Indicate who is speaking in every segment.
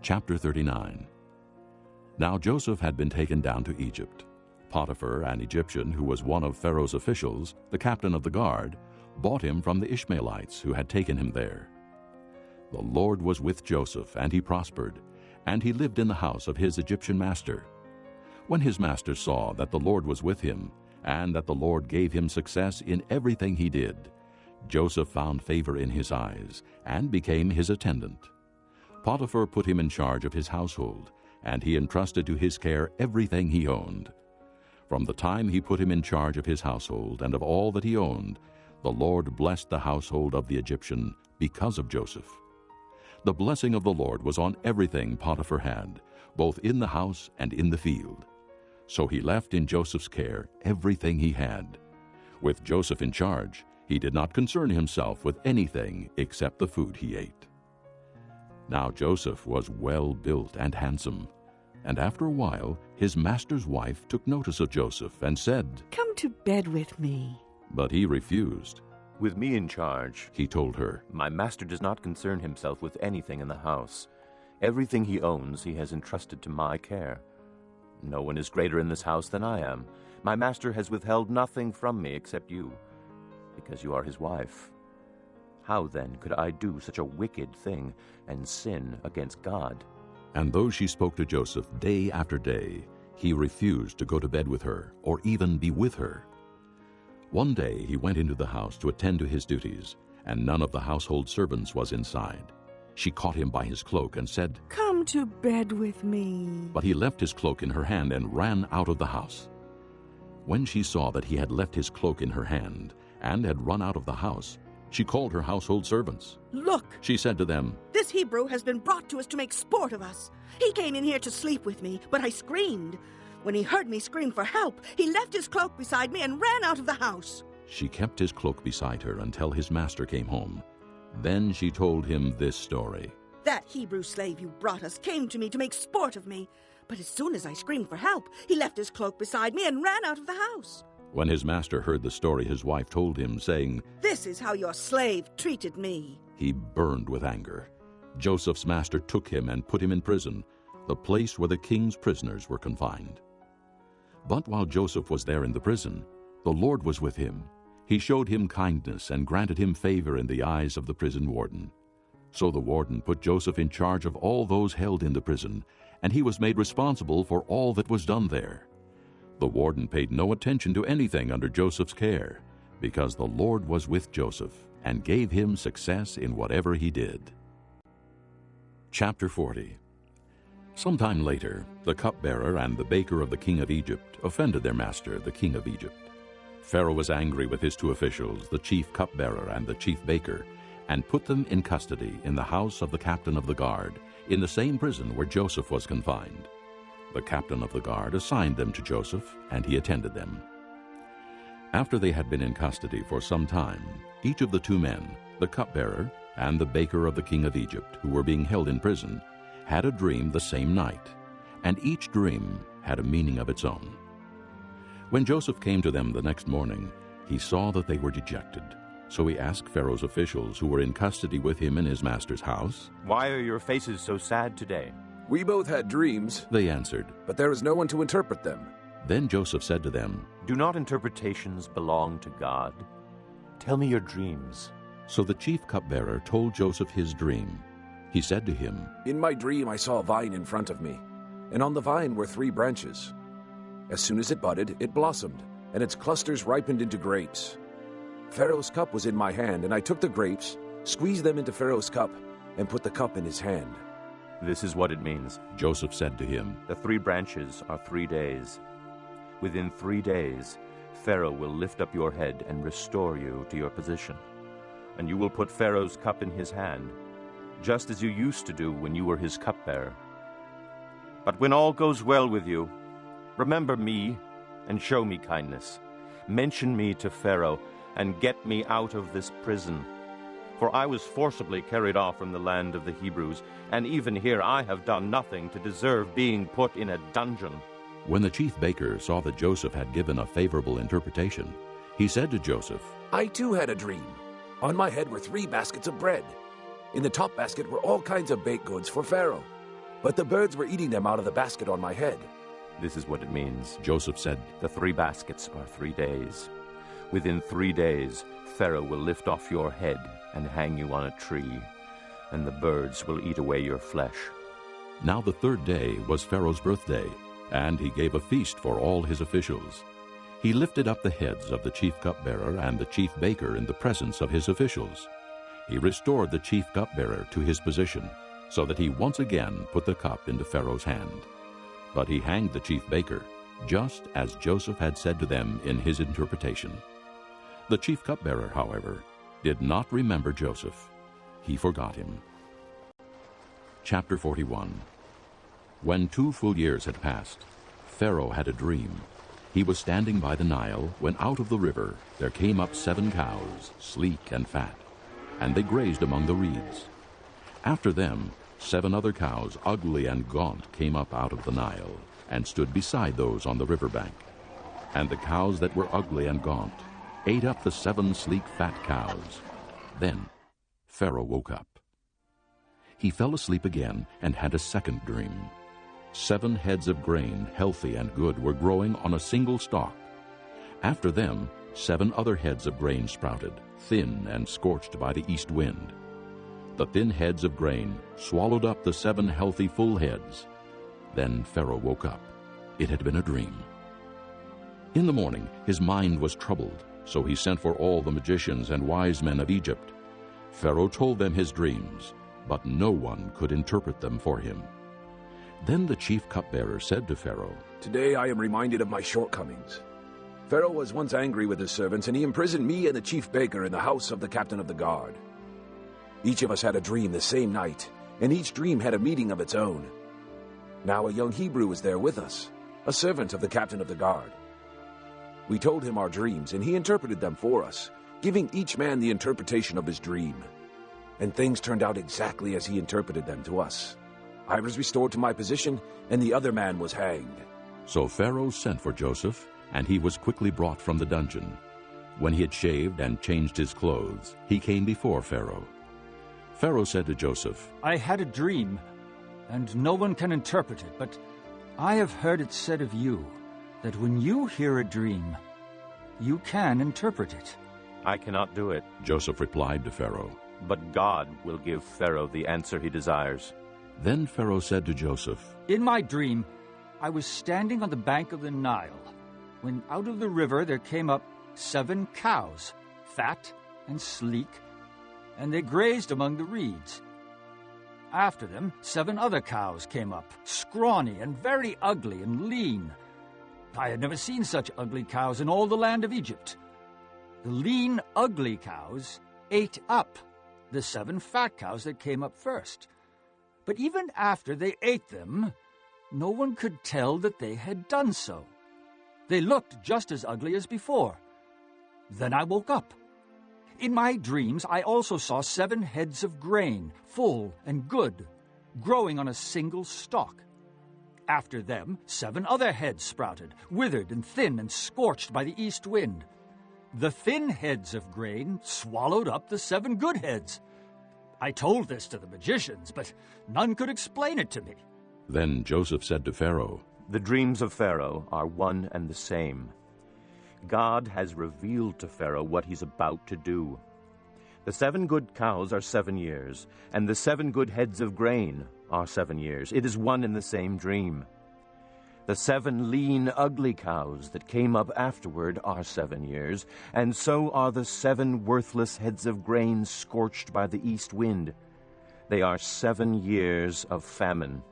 Speaker 1: Chapter 39. Now Joseph had been taken down to Egypt. Potiphar, an Egyptian who was one of Pharaoh's officials, the captain of the guard, bought him from the Ishmaelites who had taken him there. The Lord was with Joseph, and he prospered, and he lived in the house of his Egyptian master. When his master saw that the Lord was with him, and that the Lord gave him success in everything he did, Joseph found favor in his eyes, and became his attendant. Potiphar put him in charge of his household, and he entrusted to his care everything he owned. From the time he put him in charge of his household and of all that he owned, the Lord blessed the household of the Egyptian because of Joseph. The blessing of the Lord was on everything Potiphar had, both in the house and in the field. So he left in Joseph's care everything he had. With Joseph in charge, he did not concern himself with anything except the food he ate. Now Joseph was well built and handsome, and after a while his master's wife took notice of Joseph and said,
Speaker 2: "Come to bed with me."
Speaker 1: But he refused.
Speaker 3: "With me in charge,"
Speaker 1: he told her,
Speaker 3: "my master does not concern himself with anything in the house. Everything he owns he has entrusted to my care. No one is greater in this house than I am. My master has withheld nothing from me except you, because you are his wife. How then could I do such a wicked thing and sin against God?"
Speaker 1: And though she spoke to Joseph day after day, he refused to go to bed with her or even be with her. One day he went into the house to attend to his duties, and none of the household servants was inside. She caught him by his cloak and said,
Speaker 2: "Come to bed with me."
Speaker 1: But he left his cloak in her hand and ran out of the house. When she saw that he had left his cloak in her hand and had run out of the house, she called her household servants.
Speaker 2: "Look,"
Speaker 1: she said to them,
Speaker 2: "this Hebrew has been brought to us to make sport of us. He came in here to sleep with me, but I screamed. When he heard me scream for help, he left his cloak beside me and ran out of the house."
Speaker 1: She kept his cloak beside her until his master came home. Then she told him this story.
Speaker 2: "That Hebrew slave you brought us came to me to make sport of me, but as soon as I screamed for help, he left his cloak beside me and ran out of the house."
Speaker 1: When his master heard the story his wife told him, saying,
Speaker 2: "This is how your slave treated me,"
Speaker 1: he burned with anger. Joseph's master took him and put him in prison, the place where the king's prisoners were confined. But while Joseph was there in the prison, the Lord was with him. He showed him kindness and granted him favor in the eyes of the prison warden. So the warden put Joseph in charge of all those held in the prison, and he was made responsible for all that was done there. The warden paid no attention to anything under Joseph's care, because the Lord was with Joseph and gave him success in whatever he did. Chapter 40. Sometime later, the cupbearer and the baker of the king of Egypt offended their master, the king of Egypt. Pharaoh was angry with his two officials, the chief cupbearer and the chief baker, and put them in custody in the house of the captain of the guard, in the same prison where Joseph was confined. The captain of the guard assigned them to Joseph, and he attended them. After they had been in custody for some time, each of the two men, the cupbearer and the baker of the king of Egypt, who were being held in prison, had a dream the same night, and each dream had a meaning of its own. When Joseph came to them the next morning, he saw that they were dejected. So he asked Pharaoh's officials who were in custody with him in his master's house,
Speaker 3: "Why are your faces so sad today?"
Speaker 4: "We both had dreams,"
Speaker 1: they answered.
Speaker 4: "but there is no one to interpret them."
Speaker 1: Then Joseph said to them,
Speaker 3: "Do not interpretations belong to God? Tell me your dreams."
Speaker 1: So the chief cupbearer told Joseph his dream. He said to him,
Speaker 4: "In my dream I saw a vine in front of me, and on the vine were 3 branches. As soon as it budded, it blossomed, and its clusters ripened into grapes. Pharaoh's cup was in my hand, and I took the grapes, squeezed them into Pharaoh's cup, and put the cup in his hand."
Speaker 3: "This is what it means,"
Speaker 1: Joseph said to him.
Speaker 3: "The 3 branches are 3 days. Within 3 days, Pharaoh will lift up your head and restore you to your position. And you will put Pharaoh's cup in his hand, just as you used to do when you were his cupbearer. But when all goes well with you, remember me and show me kindness. Mention me to Pharaoh and get me out of this prison. For I was forcibly carried off from the land of the Hebrews, and even here I have done nothing to deserve being put in a dungeon."
Speaker 1: When the chief baker saw that Joseph had given a favorable interpretation, he said to Joseph,
Speaker 4: "I too had a dream. On my head were 3 baskets of bread. In the top basket were all kinds of baked goods for Pharaoh. but the birds were eating them out of the basket on my head."
Speaker 3: This is what it means.
Speaker 1: Joseph said,
Speaker 3: The 3 baskets are 3 days. Within 3 days, Pharaoh will lift off your head and hang you on a tree, and the birds will eat away your flesh.
Speaker 1: Now the 3rd day was Pharaoh's birthday, and he gave a feast for all his officials. He lifted up the heads of the chief cupbearer and the chief baker in the presence of his officials. He restored the chief cupbearer to his position, so that he once again put the cup into Pharaoh's hand. But he hanged the chief baker, just as Joseph had said to them in his interpretation. The chief cupbearer, however, did not remember Joseph. He forgot him. Chapter 41. When 2 full years had passed, Pharaoh had a dream. He was standing by the Nile when out of the river there came up 7 cows, sleek and fat, and they grazed among the reeds. After them, 7 other cows, ugly and gaunt, came up out of the Nile and stood beside those on the river bank. And the cows that were ugly and gaunt ate up the 7 sleek fat cows. Then Pharaoh woke up. He fell asleep again and had a second dream. 7 heads of grain, healthy and good, were growing on a single stalk. After them, 7 other heads of grain sprouted, thin and scorched by the east wind. The thin heads of grain swallowed up the 7 healthy full heads. Then Pharaoh woke up. It had been a dream. In the morning his mind was troubled, so he sent for all the magicians and wise men of Egypt. Pharaoh told them his dreams, but no one could interpret them for him. Then the chief cupbearer said to Pharaoh,
Speaker 4: "Today I am reminded of my shortcomings. Pharaoh was once angry with his servants, and he imprisoned me and the chief baker in the house of the captain of the guard. Each of us had a dream the same night, and each dream had a meaning of its own. Now a young Hebrew was there with us, a servant of the captain of the guard. We told him our dreams, and he interpreted them for us, giving each man the interpretation of his dream. And things turned out exactly as he interpreted them to us. I was restored to my position, and the other man was hanged."
Speaker 1: So Pharaoh sent for Joseph, and he was quickly brought from the dungeon. When he had shaved and changed his clothes, he came before Pharaoh. Pharaoh said to Joseph,
Speaker 5: "I had a dream, and no one can interpret it, but I have heard it said of you that when you hear a dream, you can interpret it."
Speaker 3: I cannot do it,
Speaker 1: Joseph replied to Pharaoh.
Speaker 3: but God will give Pharaoh the answer he desires.
Speaker 1: Then Pharaoh said to Joseph,
Speaker 5: "In my dream, I was standing on the bank of the Nile, when out of the river there came up 7 cows, fat and sleek, and they grazed among the reeds. After them, 7 other cows came up, scrawny and very ugly and lean. I had never seen such ugly cows in all the land of Egypt. The lean, ugly cows ate up the 7 fat cows that came up first. But even after they ate them, no one could tell that they had done so. They looked just as ugly as before. Then I woke up. In my dreams, I also saw 7 heads of grain, full and good, growing on a single stalk. After them, 7 other heads sprouted, withered and thin and scorched by the east wind. The thin heads of grain swallowed up the 7 good heads. I told this to the magicians, but none could explain it to me."
Speaker 1: Then Joseph said to Pharaoh,
Speaker 3: The dreams of Pharaoh are one and the same. God has revealed to Pharaoh what he's about to do. The 7 good cows are 7 years, and the 7 good heads of grain are 7 years. It is one and the same dream. The 7 lean, ugly cows that came up afterward are 7 years, and so are the 7 worthless heads of grain scorched by the east wind. They are 7 years of famine.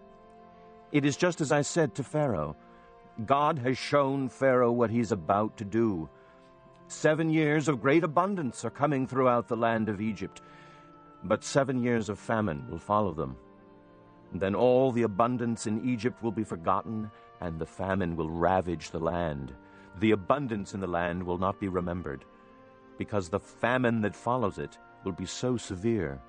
Speaker 3: It is just as I said to Pharaoh. God has shown Pharaoh what he's about to do. 7 years of great abundance are coming throughout the land of Egypt, but 7 years of famine will follow them. Then all the abundance in Egypt will be forgotten, and the famine will ravage the land. The abundance in the land will not be remembered, because the famine that follows it will be so severe.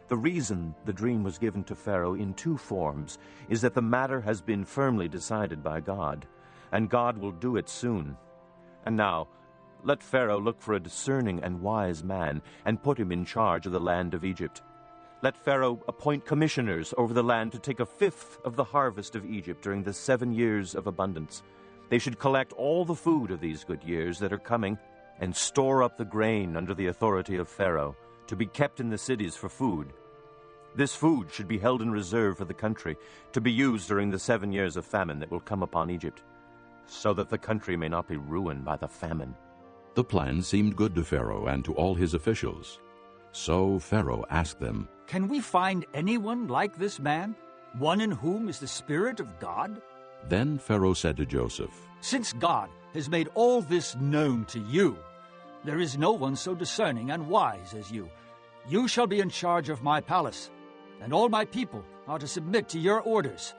Speaker 3: The reason the dream was given to Pharaoh in 2 forms is that the matter has been firmly decided by God, and God will do it soon. And now, let Pharaoh look for a discerning and wise man and put him in charge of the land of Egypt. Let Pharaoh appoint commissioners over the land to take 1/5 of the harvest of Egypt during the 7 years of abundance. They should collect all the food of these good years that are coming and store up the grain under the authority of Pharaoh, to be kept in the cities for food. This food should be held in reserve for the country, to be used during the 7 years of famine that will come upon Egypt, so that the country may not be ruined by the famine.
Speaker 1: The plan seemed good to Pharaoh and to all his officials. So Pharaoh asked them,
Speaker 5: Can we find anyone like this man, one in whom is the Spirit of God?
Speaker 1: Then Pharaoh said to Joseph,
Speaker 5: Since God has made all this known to you, there is no one so discerning and wise as you. You shall be in charge of my palace, and all my people are to submit to your orders.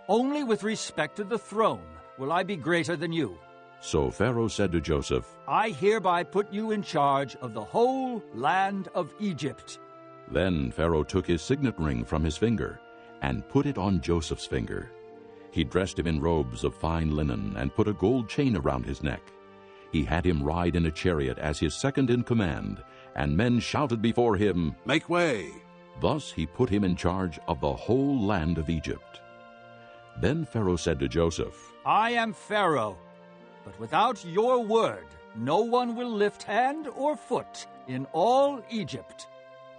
Speaker 5: Only with respect to the throne will I be greater than you.
Speaker 1: So Pharaoh said to Joseph,
Speaker 5: I hereby put you in charge of the whole land of Egypt.
Speaker 1: Then Pharaoh took his signet ring from his finger and put it on Joseph's finger. He dressed him in robes of fine linen and put a gold chain around his neck. He had him ride in a chariot as his second in command, and men shouted before him,
Speaker 4: Make way!
Speaker 1: Thus he put him in charge of the whole land of Egypt. Then Pharaoh said to Joseph,
Speaker 5: I am Pharaoh, but without your word no one will lift hand or foot in all Egypt.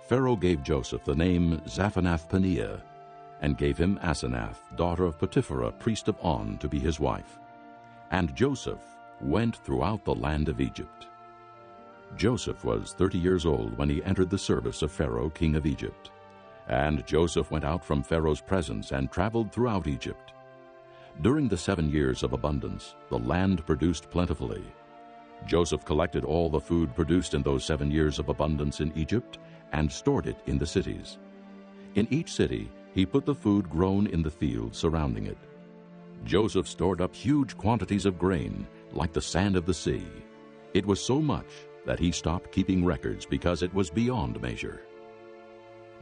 Speaker 1: Pharaoh gave Joseph the name Zaphanath-Paneah, and gave him Asenath, daughter of Potipherah, priest of On, to be his wife. And Joseph went throughout the land of Egypt. Joseph was 30 years old when he entered the service of Pharaoh, king of Egypt. And Joseph went out from Pharaoh's presence and traveled throughout Egypt. During the 7 years of abundance, the land produced plentifully. Joseph collected all the food produced in those 7 years of abundance in Egypt and stored it in the cities. In each city he put the food grown in the fields surrounding it. Joseph stored up huge quantities of grain, like the sand of the sea. It was so much that he stopped keeping records because it was beyond measure.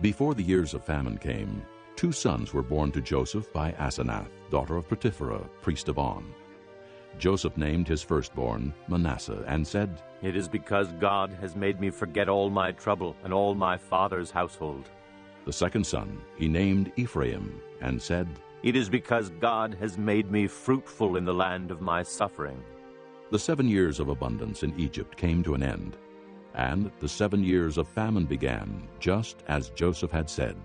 Speaker 1: Before the years of famine came, 2 sons were born to Joseph by Asenath, daughter of Potipherah, priest of On. Joseph named his firstborn Manasseh and said,
Speaker 3: It is because God has made me forget all my trouble and all my father's household.
Speaker 1: The second son he named Ephraim and said,
Speaker 3: It is because God has made me fruitful in the land of my suffering.
Speaker 1: The 7 years of abundance in Egypt came to an end, and the 7 years of famine began, just as Joseph had said.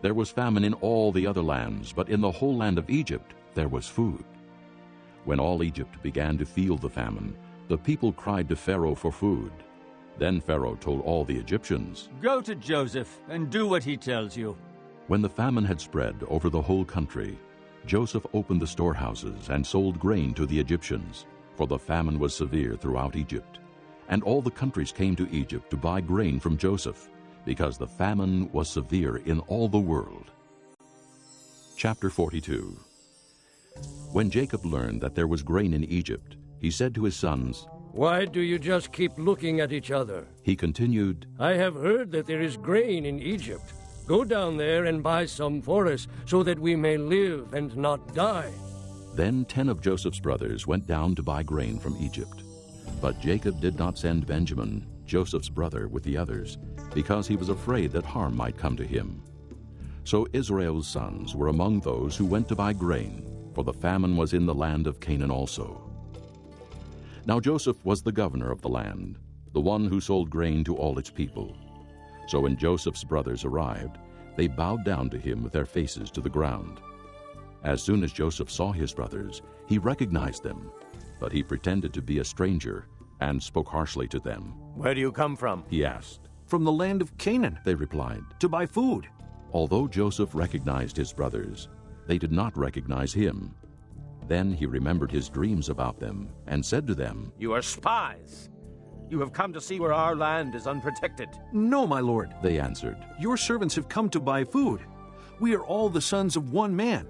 Speaker 1: There was famine in all the other lands, but in the whole land of Egypt there was food. When all Egypt began to feel the famine, the people cried to Pharaoh for food. Then Pharaoh told all the Egyptians,
Speaker 5: Go to Joseph and do what he tells you.
Speaker 1: When the famine had spread over the whole country, Joseph opened the storehouses and sold grain to the Egyptians, for the famine was severe throughout Egypt. And all the countries came to Egypt to buy grain from Joseph, because the famine was severe in all the world. Chapter 42. When Jacob learned that there was grain in Egypt, he said to his sons,
Speaker 6: Why do you just keep looking at each other?
Speaker 1: He continued,
Speaker 6: I have heard that there is grain in Egypt. Go down there and buy some for us, so that we may live and not die.
Speaker 1: Then 10 of Joseph's brothers went down to buy grain from Egypt. But Jacob did not send Benjamin, Joseph's brother, with the others, because he was afraid that harm might come to him. So Israel's sons were among those who went to buy grain, for the famine was in the land of Canaan also. Now Joseph was the governor of the land, the one who sold grain to all its people. So when Joseph's brothers arrived, they bowed down to him with their faces to the ground. As soon as Joseph saw his brothers, he recognized them, but he pretended to be a stranger and spoke harshly to them.
Speaker 3: Where do you come from?
Speaker 1: He asked.
Speaker 7: From the land of Canaan,
Speaker 1: They replied.
Speaker 7: to buy food.
Speaker 1: Although Joseph recognized his brothers, they did not recognize him. Then he remembered his dreams about them and said to them,
Speaker 3: You are spies. You have come to see where our land is unprotected.
Speaker 7: No, my lord.
Speaker 1: They answered.
Speaker 7: Your servants have come to buy food. We are all the sons of one man.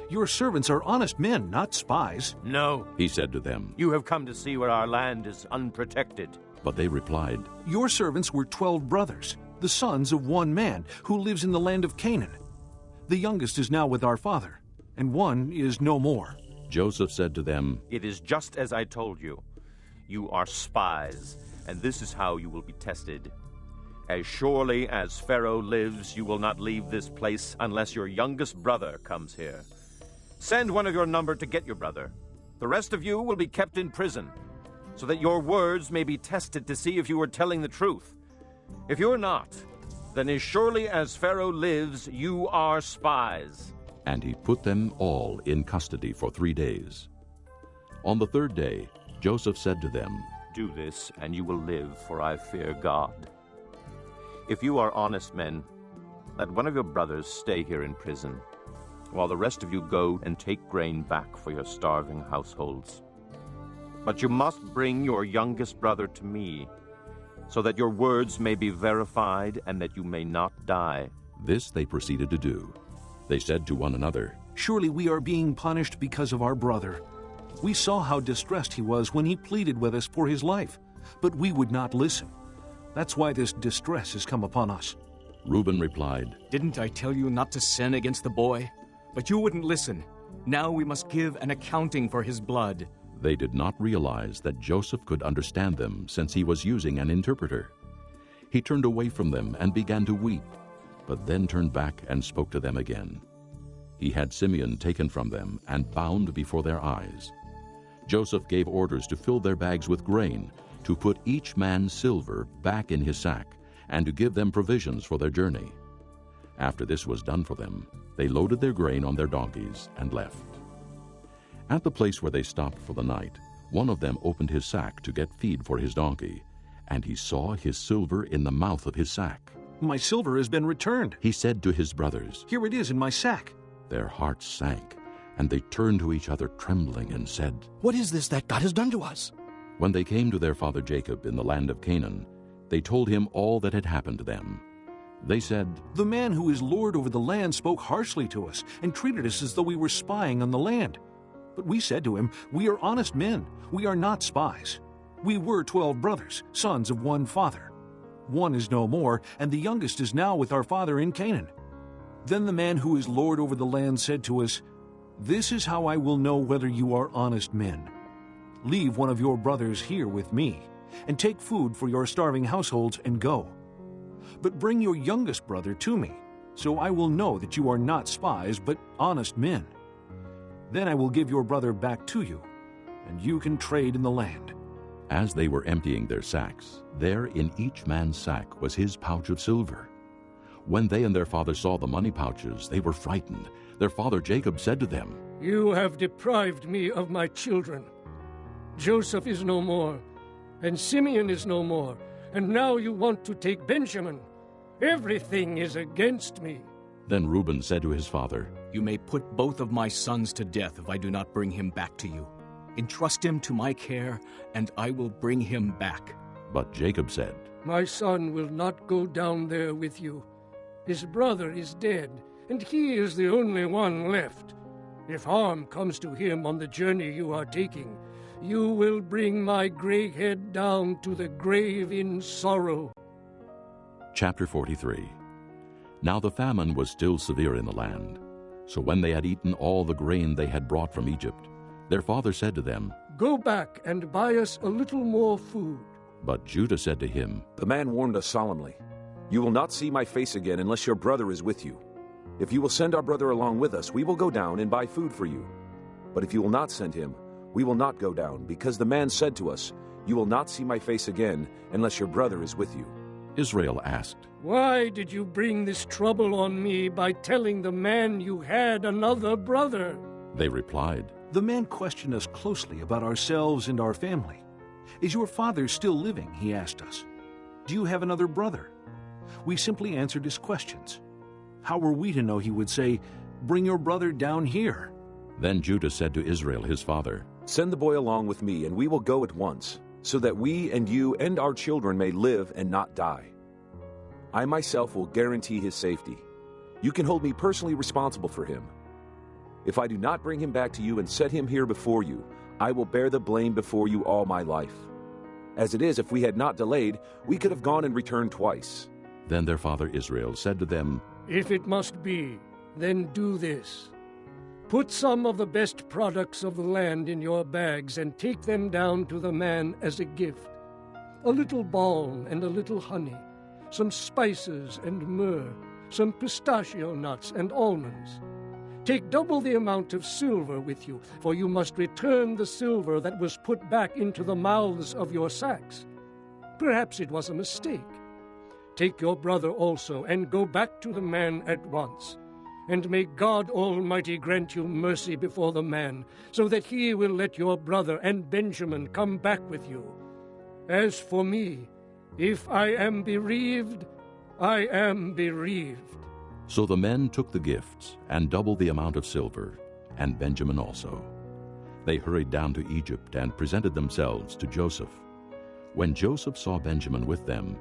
Speaker 7: Your servants are honest men, not spies.
Speaker 3: No,
Speaker 1: He said to them.
Speaker 3: you have come to see where our land is unprotected.
Speaker 1: But they replied,
Speaker 7: Your servants were 12 brothers, the sons of one man, who lives in the land of Canaan. The youngest is now with our father, and one is no more.
Speaker 1: Joseph said to them,
Speaker 3: It is just as I told you. You are spies, and this is how you will be tested. As surely as Pharaoh lives, you will not leave this place unless your youngest brother comes here. Send one of your number to get your brother. The rest of you will be kept in prison, so that your words may be tested to see if you are telling the truth. If you are not, then as surely as Pharaoh lives, you are spies.
Speaker 1: And he put them all in custody for 3 days. On the third day, Joseph said to them,
Speaker 3: Do this, and you will live, for I fear God. If you are honest men, let one of your brothers stay here in prison, while the rest of you go and take grain back for your starving households. But you must bring your youngest brother to me, so that your words may be verified and that you may not die.
Speaker 1: This they proceeded to do. They said to one another,
Speaker 7: Surely we are being punished because of our brother. We saw how distressed he was when he pleaded with us for his life, but we would not listen. That's why this distress has come upon us.
Speaker 1: Reuben replied,
Speaker 8: Didn't I tell you not to sin against the boy? But you wouldn't listen. Now we must give an accounting for his blood.
Speaker 1: They did not realize that Joseph could understand them, since he was using an interpreter. He turned away from them and began to weep, but then turned back and spoke to them again. He had Simeon taken from them and bound before their eyes. Joseph gave orders to fill their bags with grain, to put each man's silver back in his sack, and to give them provisions for their journey. After this was done for them, they loaded their grain on their donkeys and left. At the place where they stopped for the night, one of them opened his sack to get feed for his donkey, and he saw his silver in the mouth of his sack.
Speaker 7: My silver has been returned.
Speaker 1: He said to his brothers,
Speaker 7: Here it is in my sack.
Speaker 1: Their hearts sank, and they turned to each other trembling and said,
Speaker 9: What is this that God has done to us?
Speaker 1: When they came to their father Jacob in the land of Canaan, they told him all that had happened to them. They said,
Speaker 7: The man who is Lord over the land spoke harshly to us and treated us as though we were spying on the land. But we said to him, We are honest men. We are not spies. We were 12 brothers, sons of one father. One is no more, and the youngest is now with our father in Canaan. Then the man who is Lord over the land said to us, This is how I will know whether you are honest men. Leave one of your brothers here with me, and take food for your starving households and go. But bring your youngest brother to me, so I will know that you are not spies, but honest men. Then I will give your brother back to you, and you can trade in the land.
Speaker 1: As they were emptying their sacks, there in each man's sack was his pouch of silver. When they and their father saw the money pouches, they were frightened. Their father Jacob said to them,
Speaker 6: You have deprived me of my children. Joseph is no more, and Simeon is no more, and now you want to take Benjamin. Everything is against me.
Speaker 1: Then Reuben said to his father,
Speaker 8: You may put both of my sons to death if I do not bring him back to you. Entrust him to my care, and I will bring him back.
Speaker 1: But Jacob said,
Speaker 6: My son will not go down there with you. His brother is dead, and he is the only one left. If harm comes to him on the journey you are taking, you will bring my gray head down to the grave in sorrow.
Speaker 1: Chapter 43. Now the famine was still severe in the land. So when they had eaten all the grain they had brought from Egypt, their father said to them,
Speaker 6: Go back and buy us a little more food.
Speaker 1: But Judah said to him,
Speaker 4: The man warned us solemnly, You will not see my face again unless your brother is with you. If you will send our brother along with us, we will go down and buy food for you. But if you will not send him, we will not go down, because the man said to us, You will not see my face again unless your brother is with you.
Speaker 1: Israel asked,
Speaker 6: Why did you bring this trouble on me by telling the man you had another brother?
Speaker 1: They replied,
Speaker 7: The man questioned us closely about ourselves and our family. Is your father still living? He asked us. Do you have another brother? We simply answered his questions. How were we to know he would say, Bring your brother down here?
Speaker 1: Then Judah said to Israel his father,
Speaker 4: Send the boy along with me, and we will go at once, so that we and you and our children may live and not die. I myself will guarantee his safety. You can hold me personally responsible for him. If I do not bring him back to you and set him here before you, I will bear the blame before you all my life. As it is, if we had not delayed, we could have gone and returned twice.
Speaker 1: Then their father Israel said to them,
Speaker 6: If it must be, then do this. Put some of the best products of the land in your bags and take them down to the man as a gift. A little balm and a little honey, some spices and myrrh, some pistachio nuts and almonds. Take double the amount of silver with you, for you must return the silver that was put back into the mouths of your sacks. Perhaps it was a mistake. Take your brother also, and go back to the man at once. And may God Almighty grant you mercy before the man, so that he will let your brother and Benjamin come back with you. As for me, if I am bereaved, I am bereaved.
Speaker 1: So the men took the gifts and doubled the amount of silver, and Benjamin also. They hurried down to Egypt and presented themselves to Joseph. When Joseph saw Benjamin with them,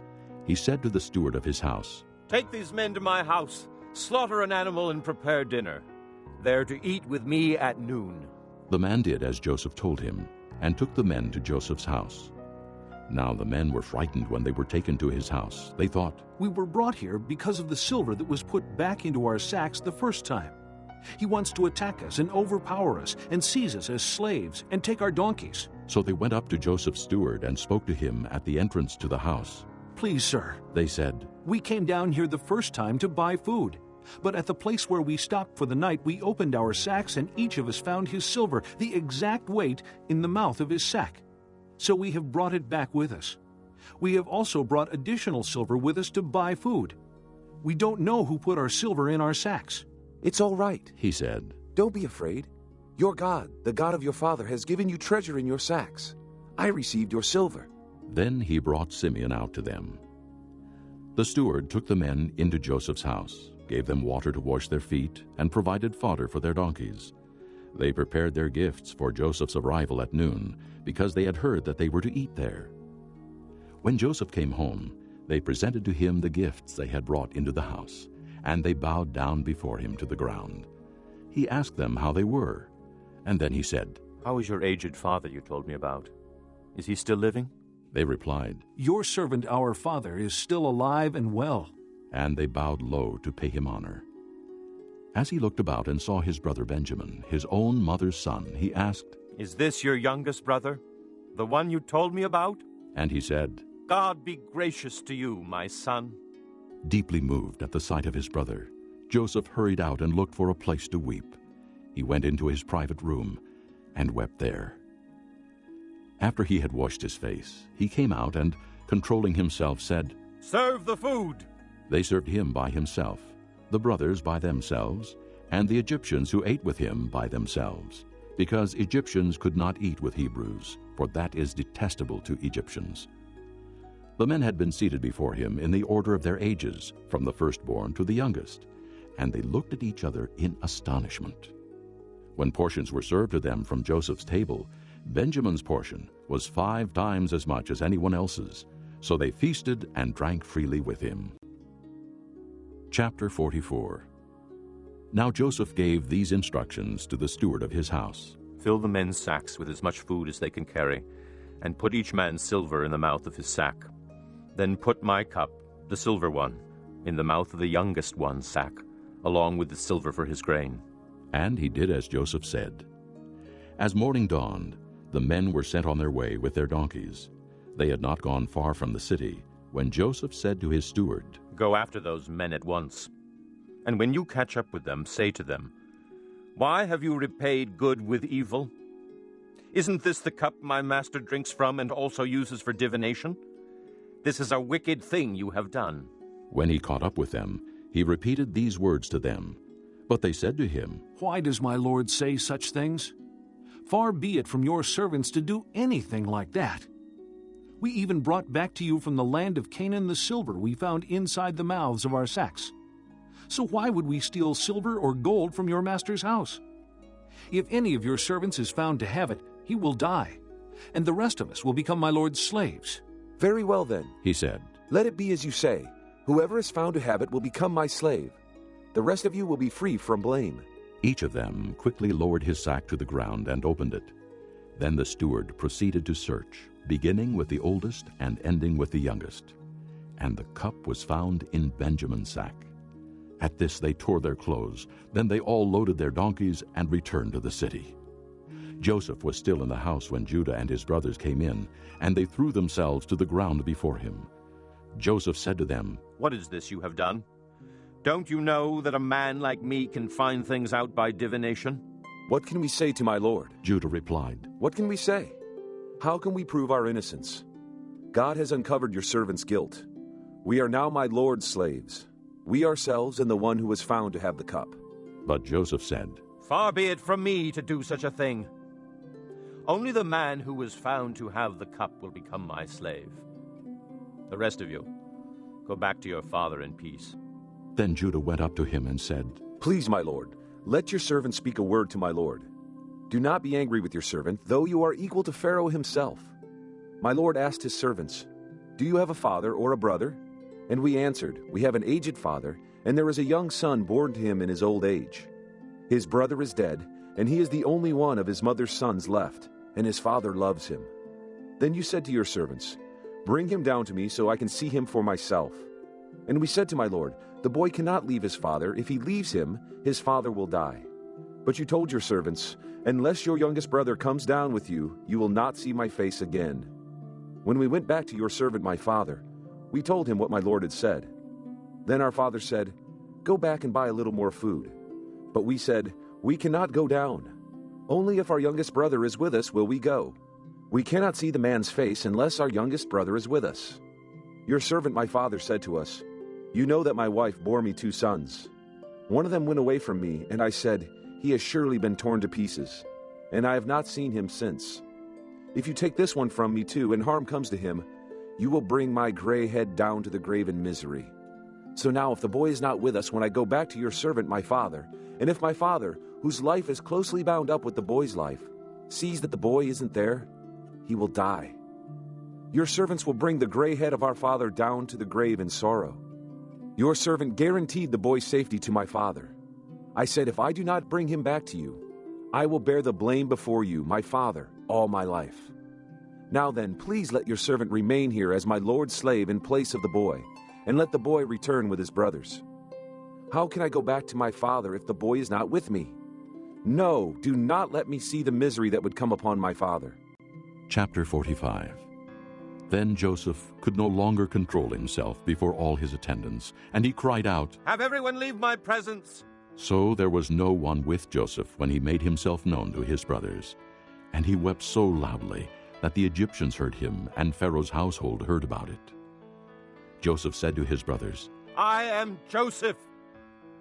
Speaker 1: he said to the steward of his house,
Speaker 3: Take these men to my house, slaughter an animal and prepare dinner. They're to eat with me at noon.
Speaker 1: The man did as Joseph told him, and took the men to Joseph's house. Now the men were frightened when they were taken to his house. They thought,
Speaker 7: We were brought here because of the silver that was put back into our sacks the first time. He wants to attack us and overpower us and seize us as slaves and take our donkeys.
Speaker 1: So they went up to Joseph's steward and spoke to him at the entrance to the house.
Speaker 7: Please, sir,
Speaker 1: They said,
Speaker 7: we came down here the first time to buy food. But at the place where we stopped for the night, we opened our sacks, and each of us found his silver, the exact weight, in the mouth of his sack. So we have brought it back with us. We have also brought additional silver with us to buy food. We don't know who put our silver in our sacks.
Speaker 4: It's all right,
Speaker 1: he said.
Speaker 4: Don't be afraid. Your God, the God of your father, has given you treasure in your sacks. I received your silver.
Speaker 1: Then he brought Simeon out to them. The steward took the men into Joseph's house, gave them water to wash their feet, and provided fodder for their donkeys. They prepared their gifts for Joseph's arrival at noon, because they had heard that they were to eat there. When Joseph came home, they presented to him the gifts they had brought into the house, and they bowed down before him to the ground. He asked them how they were, and then he said,
Speaker 3: How is your aged father you told me about? Is he still living?
Speaker 1: They replied,
Speaker 7: Your servant our father is still alive and well.
Speaker 1: And they bowed low to pay him honor. As he looked about and saw his brother Benjamin, his own mother's son, he asked,
Speaker 3: Is this your youngest brother, the one you told me about?
Speaker 1: And he said,
Speaker 3: God be gracious to you, my son.
Speaker 1: Deeply moved at the sight of his brother, Joseph hurried out and looked for a place to weep. He went into his private room and wept there. After he had washed his face, he came out and, controlling himself, said,
Speaker 3: Serve the food.
Speaker 1: They served him by himself, the brothers by themselves, and the Egyptians who ate with him by themselves, because Egyptians could not eat with Hebrews, for that is detestable to Egyptians. The men had been seated before him in the order of their ages, from the firstborn to the youngest, and they looked at each other in astonishment. When portions were served to them from Joseph's table, Benjamin's portion was 5 times as much as anyone else's, so they feasted and drank freely with him. Chapter 44. Now Joseph gave these instructions to the steward of his house.
Speaker 3: Fill the men's sacks with as much food as they can carry, and put each man's silver in the mouth of his sack. Then put my cup, the silver one, in the mouth of the youngest one's sack, along with the silver for his grain.
Speaker 1: And he did as Joseph said. As morning dawned, the men were sent on their way with their donkeys. They had not gone far from the city, when Joseph said to his steward,
Speaker 3: Go after those men at once. And when you catch up with them, say to them, Why have you repaid good with evil? Isn't this the cup my master drinks from and also uses for divination? This is a wicked thing you have done.
Speaker 1: When he caught up with them, he repeated these words to them. But they said to him,
Speaker 7: Why does my lord say such things? Far be it from your servants to do anything like that. We even brought back to you from the land of Canaan the silver we found inside the mouths of our sacks. So why would we steal silver or gold from your master's house? If any of your servants is found to have it, he will die, and the rest of us will become my lord's slaves.
Speaker 4: Very well then,
Speaker 1: he said.
Speaker 4: Let it be as you say. Whoever is found to have it will become my slave. The rest of you will be free from blame.
Speaker 1: Each of them quickly lowered his sack to the ground and opened it. Then the steward proceeded to search, beginning with the oldest and ending with the youngest. And the cup was found in Benjamin's sack. At this they tore their clothes. Then they all loaded their donkeys and returned to the city. Joseph was still in the house when Judah and his brothers came in, and they threw themselves to the ground before him. Joseph said to them,
Speaker 3: "What is this you have done? Don't you know that a man like me can find things out by divination?"
Speaker 4: What can we say to my lord?
Speaker 1: Judah replied,
Speaker 4: What can we say? How can we prove our innocence? God has uncovered your servant's guilt. We are now my lord's slaves, we ourselves and the one who was found to have the cup.
Speaker 1: But Joseph said,
Speaker 3: "Far be it from me to do such a thing. Only the man who was found to have the cup will become my slave. The rest of you, go back to your father in peace."
Speaker 1: Then Judah went up to him and said,
Speaker 4: Please, my lord, let your servant speak a word to my lord. Do not be angry with your servant, though you are equal to Pharaoh himself. My lord asked his servants, Do you have a father or a brother? And we answered, We have an aged father, and there is a young son born to him in his old age. His brother is dead, and he is the only one of his mother's sons left, and his father loves him. Then you said to your servants, Bring him down to me so I can see him for myself. And we said to my lord, The boy cannot leave his father. If he leaves him, his father will die. But you told your servants, Unless your youngest brother comes down with you, you will not see my face again. When we went back to your servant my father, we told him what my lord had said. Then our father said, Go back and buy a little more food. But we said, We cannot go down. Only if our youngest brother is with us will we go. We cannot see the man's face unless our youngest brother is with us. Your servant my father said to us, You know that my wife bore me 2 sons. One of them went away from me, and I said, He has surely been torn to pieces, and I have not seen him since. If you take this one from me too, and harm comes to him, you will bring my gray head down to the grave in misery. So now if the boy is not with us when I go back to your servant my father, and if my father, whose life is closely bound up with the boy's life, sees that the boy isn't there, he will die. Your servants will bring the gray head of our father down to the grave in sorrow. Your servant guaranteed the boy's safety to my father. I said, If I do not bring him back to you, I will bear the blame before you, my father, all my life. Now then, please let your servant remain here as my lord's slave in place of the boy, and let the boy return with his brothers. How can I go back to my father if the boy is not with me? No, do not let me see the misery that would come upon my father.
Speaker 1: Chapter 45. Then Joseph could no longer control himself before all his attendants, and he cried out,
Speaker 3: "Have everyone leave my presence!"
Speaker 1: So there was no one with Joseph when he made himself known to his brothers. And he wept so loudly that the Egyptians heard him, and Pharaoh's household heard about it. Joseph said to his brothers,
Speaker 3: "I am Joseph.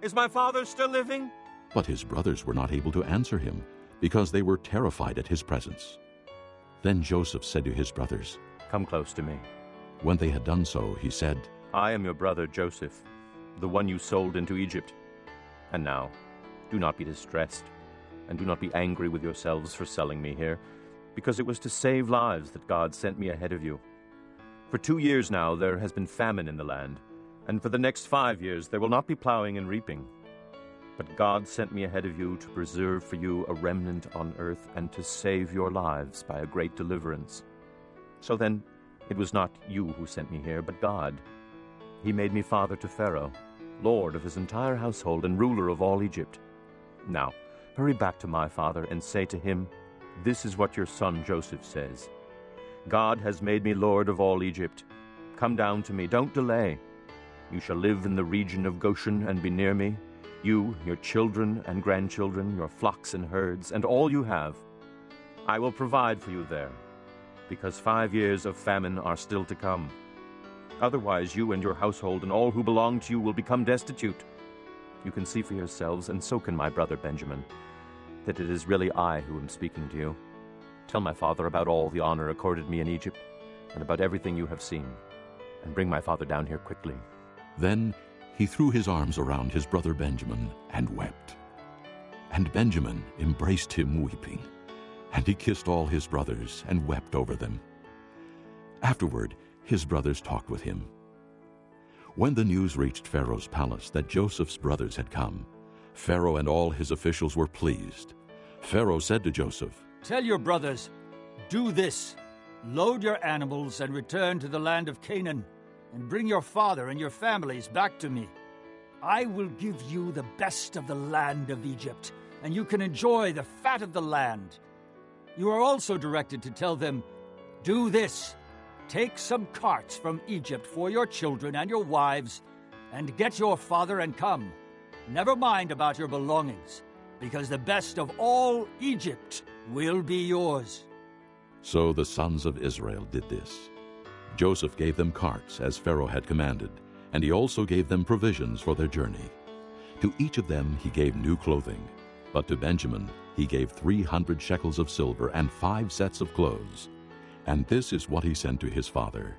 Speaker 3: Is my father still living?"
Speaker 1: But his brothers were not able to answer him, because they were terrified at his presence. Then Joseph said to his brothers,
Speaker 3: "Come close to me."
Speaker 1: When they had done so, he said,
Speaker 3: "I am your brother Joseph, the one you sold into Egypt. And now, do not be distressed, and do not be angry with yourselves for selling me here, because it was to save lives that God sent me ahead of you. For 2 years now there has been famine in the land, and for the next 5 years there will not be plowing and reaping. But God sent me ahead of you to preserve for you a remnant on earth and to save your lives by a great deliverance. So then, it was not you who sent me here, but God. He made me father to Pharaoh, lord of his entire household and ruler of all Egypt. Now, hurry back to my father and say to him, 'This is what your son Joseph says. God has made me lord of all Egypt. Come down to me, don't delay. You shall live in the region of Goshen and be near me, you, your children and grandchildren, your flocks and herds, and all you have. I will provide for you there, because 5 years of famine are still to come. Otherwise you and your household and all who belong to you will become destitute. You can see for yourselves, and so can my brother Benjamin, that it is really I who am speaking to you. Tell my father about all the honor accorded me in Egypt, and about everything you have seen, and bring my father down here quickly.'
Speaker 1: Then he threw his arms around his brother Benjamin and wept. And Benjamin embraced him weeping, and he kissed all his brothers and wept over them. Afterward, his brothers talked with him. When the news reached Pharaoh's palace that Joseph's brothers had come, Pharaoh and all his officials were pleased. Pharaoh said to Joseph,
Speaker 5: 'Tell your brothers, do this. Load your animals and return to the land of Canaan, and bring your father and your families back to me. I will give you the best of the land of Egypt, and you can enjoy the fat of the land. You are also directed to tell them, do this. Take some carts from Egypt for your children and your wives, and get your father and come. Never mind about your belongings, because the best of all Egypt will be yours."
Speaker 1: So the sons of Israel did this. Joseph gave them carts, as Pharaoh had commanded, and he also gave them provisions for their journey. To each of them he gave new clothing, but to Benjamin he gave 300 shekels of silver and 5 sets of clothes. And this is what he sent to his father: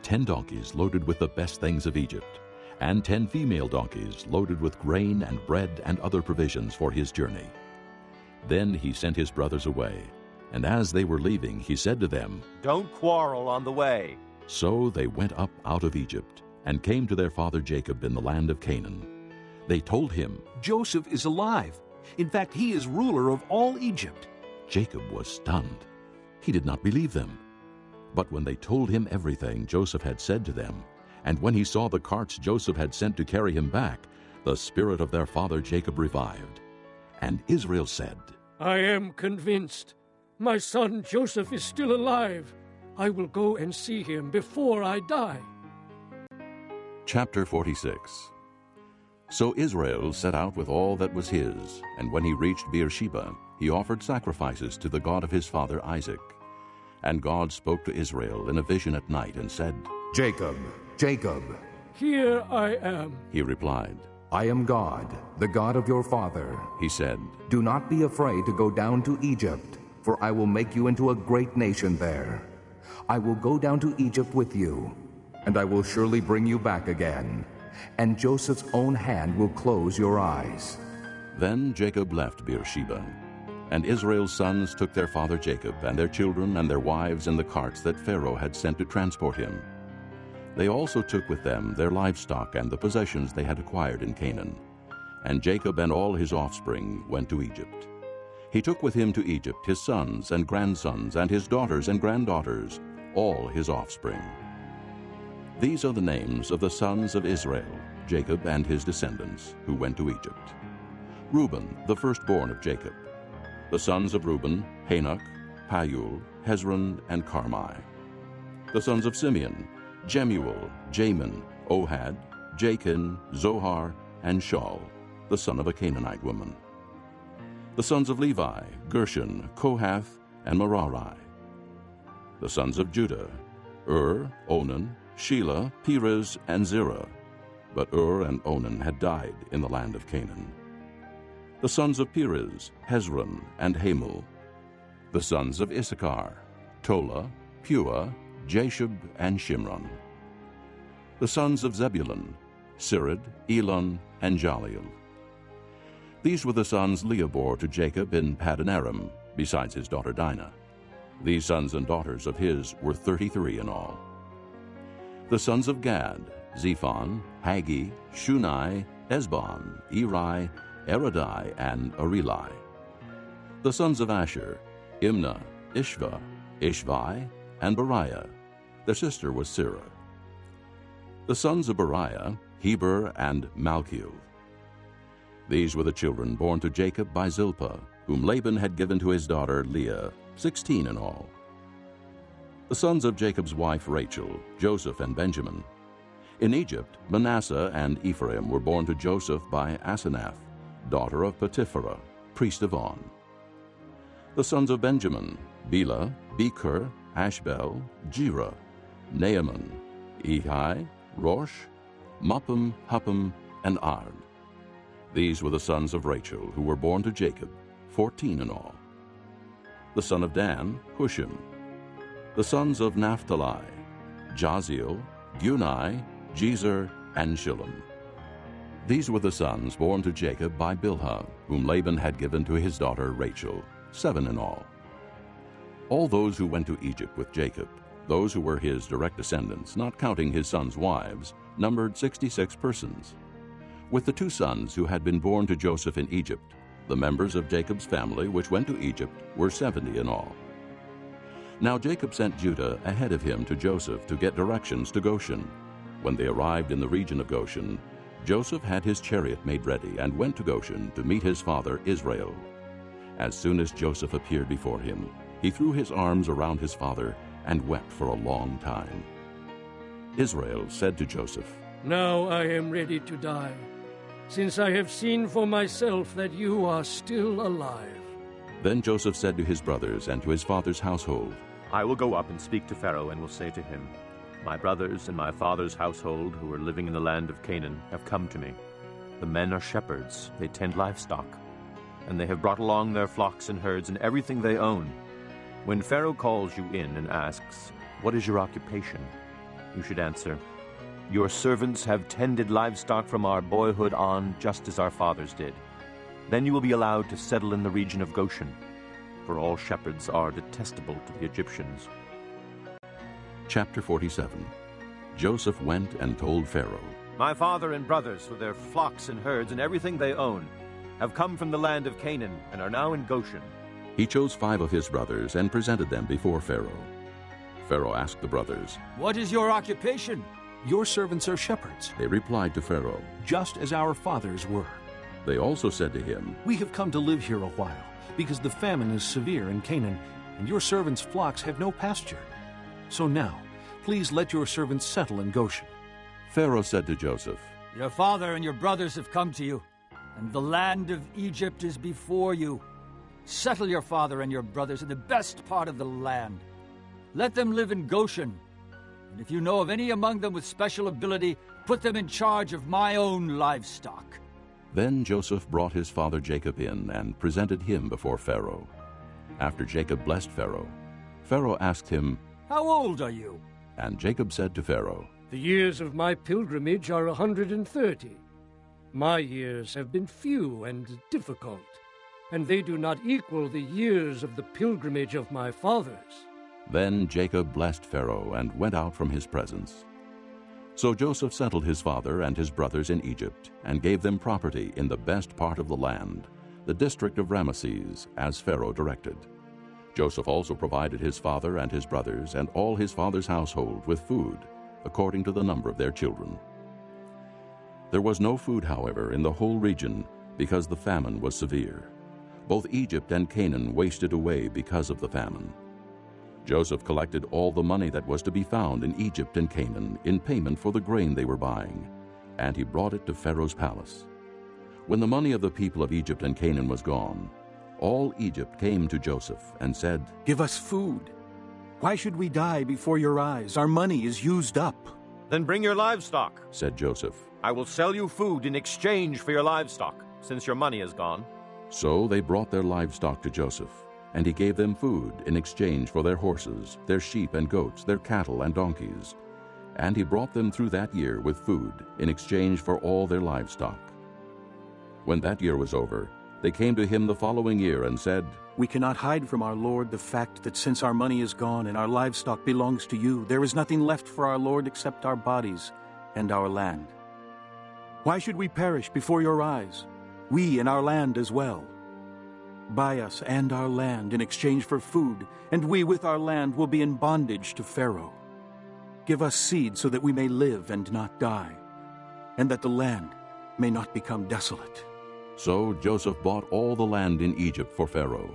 Speaker 1: 10 donkeys loaded with the best things of Egypt, and 10 female donkeys loaded with grain and bread and other provisions for his journey. Then he sent his brothers away, and as they were leaving, he said to them,
Speaker 3: "Don't quarrel on the way."
Speaker 1: So they went up out of Egypt and came to their father Jacob in the land of Canaan. They told him,
Speaker 7: Joseph is alive. In fact, he is ruler of all Egypt.
Speaker 1: Jacob was stunned. He did not believe them. But when they told him everything Joseph had said to them, and when he saw the carts Joseph had sent to carry him back, the spirit of their father Jacob revived. And Israel said,
Speaker 6: "I am convinced. My son Joseph is still alive. I will go and see him before I die."
Speaker 1: Chapter 46. So Israel set out with all that was his, and when he reached Beersheba, he offered sacrifices to the God of his father Isaac. And God spoke to Israel in a vision at night and said,
Speaker 10: "Jacob, Jacob."
Speaker 6: "Here I am,"
Speaker 1: He replied.
Speaker 10: "I am God, the God of your father."
Speaker 1: He said,
Speaker 10: "Do not be afraid to go down to Egypt, for I will make you into a great nation there. I will go down to Egypt with you, and I will surely bring you back again, and Joseph's own hand will close your eyes."
Speaker 1: Then Jacob left Beersheba, and Israel's sons took their father Jacob and their children and their wives in the carts that Pharaoh had sent to transport him. They also took with them their livestock and the possessions they had acquired in Canaan. And Jacob and all his offspring went to Egypt. He took with him to Egypt his sons and grandsons and his daughters and granddaughters, all his offspring. These are the names of the sons of Israel, Jacob and his descendants, who went to Egypt. Reuben, the firstborn of Jacob. The sons of Reuben, Hanok, Payul, Hezron, and Carmi. The sons of Simeon, Jemuel, Jamin, Ohad, Jachin, Zohar, and Shaul, the son of a Canaanite woman. The sons of Levi, Gershon, Kohath, and Merari. The sons of Judah, Onan, Shelah, Perez, and Zerah. But and Onan had died in the land of Canaan. The sons of Perez, Hezron, and Hamul. The sons of Issachar, Tola, Puah, Jashub, and Shimron. The sons of Zebulun, Sirid, Elon, and Jaleel. These were the sons Leah bore to Jacob in Paddan Aram, besides his daughter Dinah. These sons and daughters of his were 33 in all. The sons of Gad, Zephon, Haggi, Shunai, Esbon, Eri, Eridai, and Areli. The sons of Asher, Imnah, Ishva, Ishvai, and Beriah. Their sister was Sirah. The sons of Beriah, Heber, and Malchiel. These were the children born to Jacob by Zilpah, whom Laban had given to his daughter Leah, 16 in all. The sons of Jacob's wife Rachel, Joseph and Benjamin. In Egypt, Manasseh and Ephraim were born to Joseph by Asenath, daughter of Potipharah, priest of On. The sons of Benjamin, Bela, Becher, Ashbel, Jerah, Naaman, Ehi, Rosh, Muppim, Huppim, and Ard. These were the sons of Rachel, who were born to Jacob, 14 in all. The son of Dan, Hushim. The sons of Naphtali, Jaziel, Gunai, Jezer, and Shillem. These were the sons born to Jacob by Bilhah, whom Laban had given to his daughter Rachel, 7 in all. All those who went to Egypt with Jacob, those who were his direct descendants, not counting his sons' wives, numbered 66 persons. With the 2 sons who had been born to Joseph in Egypt, the members of Jacob's family which went to Egypt were 70 in all. Now Jacob sent Judah ahead of him to Joseph to get directions to Goshen. When they arrived in the region of Goshen, Joseph had his chariot made ready and went to Goshen to meet his father Israel. As soon as Joseph appeared before him, he threw his arms around his father and wept for a long time. Israel said to Joseph,
Speaker 6: Now I am ready to die, since I have seen for myself that you are still alive.
Speaker 1: Then Joseph said to his brothers and to his father's household,
Speaker 3: I will go up and speak to Pharaoh and will say to him, My brothers and my father's household who are living in the land of Canaan have come to me. The men are shepherds, they tend livestock, and they have brought along their flocks and herds and everything they own. When Pharaoh calls you in and asks, What is your occupation? You should answer, Your servants have tended livestock from our boyhood on, just as our fathers did. Then you will be allowed to settle in the region of Goshen, for all shepherds are detestable to the Egyptians.
Speaker 1: Chapter 47. Joseph went and told Pharaoh,
Speaker 3: My father and brothers, with their flocks and herds and everything they own, have come from the land of Canaan and are now in Goshen.
Speaker 1: He chose 5 of his brothers and presented them before Pharaoh. Pharaoh asked the brothers,
Speaker 5: What is your occupation?
Speaker 7: Your servants are shepherds,
Speaker 1: They replied to Pharaoh.
Speaker 7: just as our fathers were.
Speaker 1: They also said to him,
Speaker 7: We have come to live here a while, because the famine is severe in Canaan, and your servants' flocks have no pasture. So now, please let your servants settle in Goshen.
Speaker 1: Pharaoh said to Joseph,
Speaker 5: Your father and your brothers have come to you, and the land of Egypt is before you. Settle your father and your brothers in the best part of the land. Let them live in Goshen. And if you know of any among them with special ability, put them in charge of my own livestock.
Speaker 1: Then Joseph brought his father Jacob in and presented him before Pharaoh. After Jacob blessed Pharaoh, Pharaoh asked him,
Speaker 5: How old are you?
Speaker 1: And Jacob said to Pharaoh,
Speaker 6: The years of my pilgrimage are 130. My years have been few and difficult, and they do not equal the years of the pilgrimage of my fathers.
Speaker 1: Then Jacob blessed Pharaoh and went out from his presence. So Joseph settled his father and his brothers in Egypt, and gave them property in the best part of the land, the district of Ramesses, as Pharaoh directed. Joseph also provided his father and his brothers and all his father's household with food, according to the number of their children. There was no food, however, in the whole region, because the famine was severe. Both Egypt and Canaan wasted away because of the famine. Joseph collected all the money that was to be found in Egypt and Canaan in payment for the grain they were buying, and he brought it to Pharaoh's palace. When the money of the people of Egypt and Canaan was gone, all Egypt came to Joseph and said,
Speaker 9: Give us food. Why should we die before your eyes? Our money is used up.
Speaker 3: Then bring your livestock,
Speaker 1: said Joseph.
Speaker 3: I will sell you food in exchange for your livestock, since your money is gone.
Speaker 1: So they brought their livestock to Joseph, and he gave them food in exchange for their horses, their sheep and goats, their cattle and donkeys. And he brought them through that year with food in exchange for all their livestock. When that year was over, they came to him the following year and said,
Speaker 9: We cannot hide from our Lord the fact that since our money is gone and our livestock belongs to you, there is nothing left for our Lord except our bodies and our land. Why should we perish before your eyes, we and our land as well? Buy us and our land in exchange for food, and we with our land will be in bondage to Pharaoh. Give us seed so that we may live and not die, and that the land may not become desolate.
Speaker 1: So Joseph bought all the land in Egypt for Pharaoh.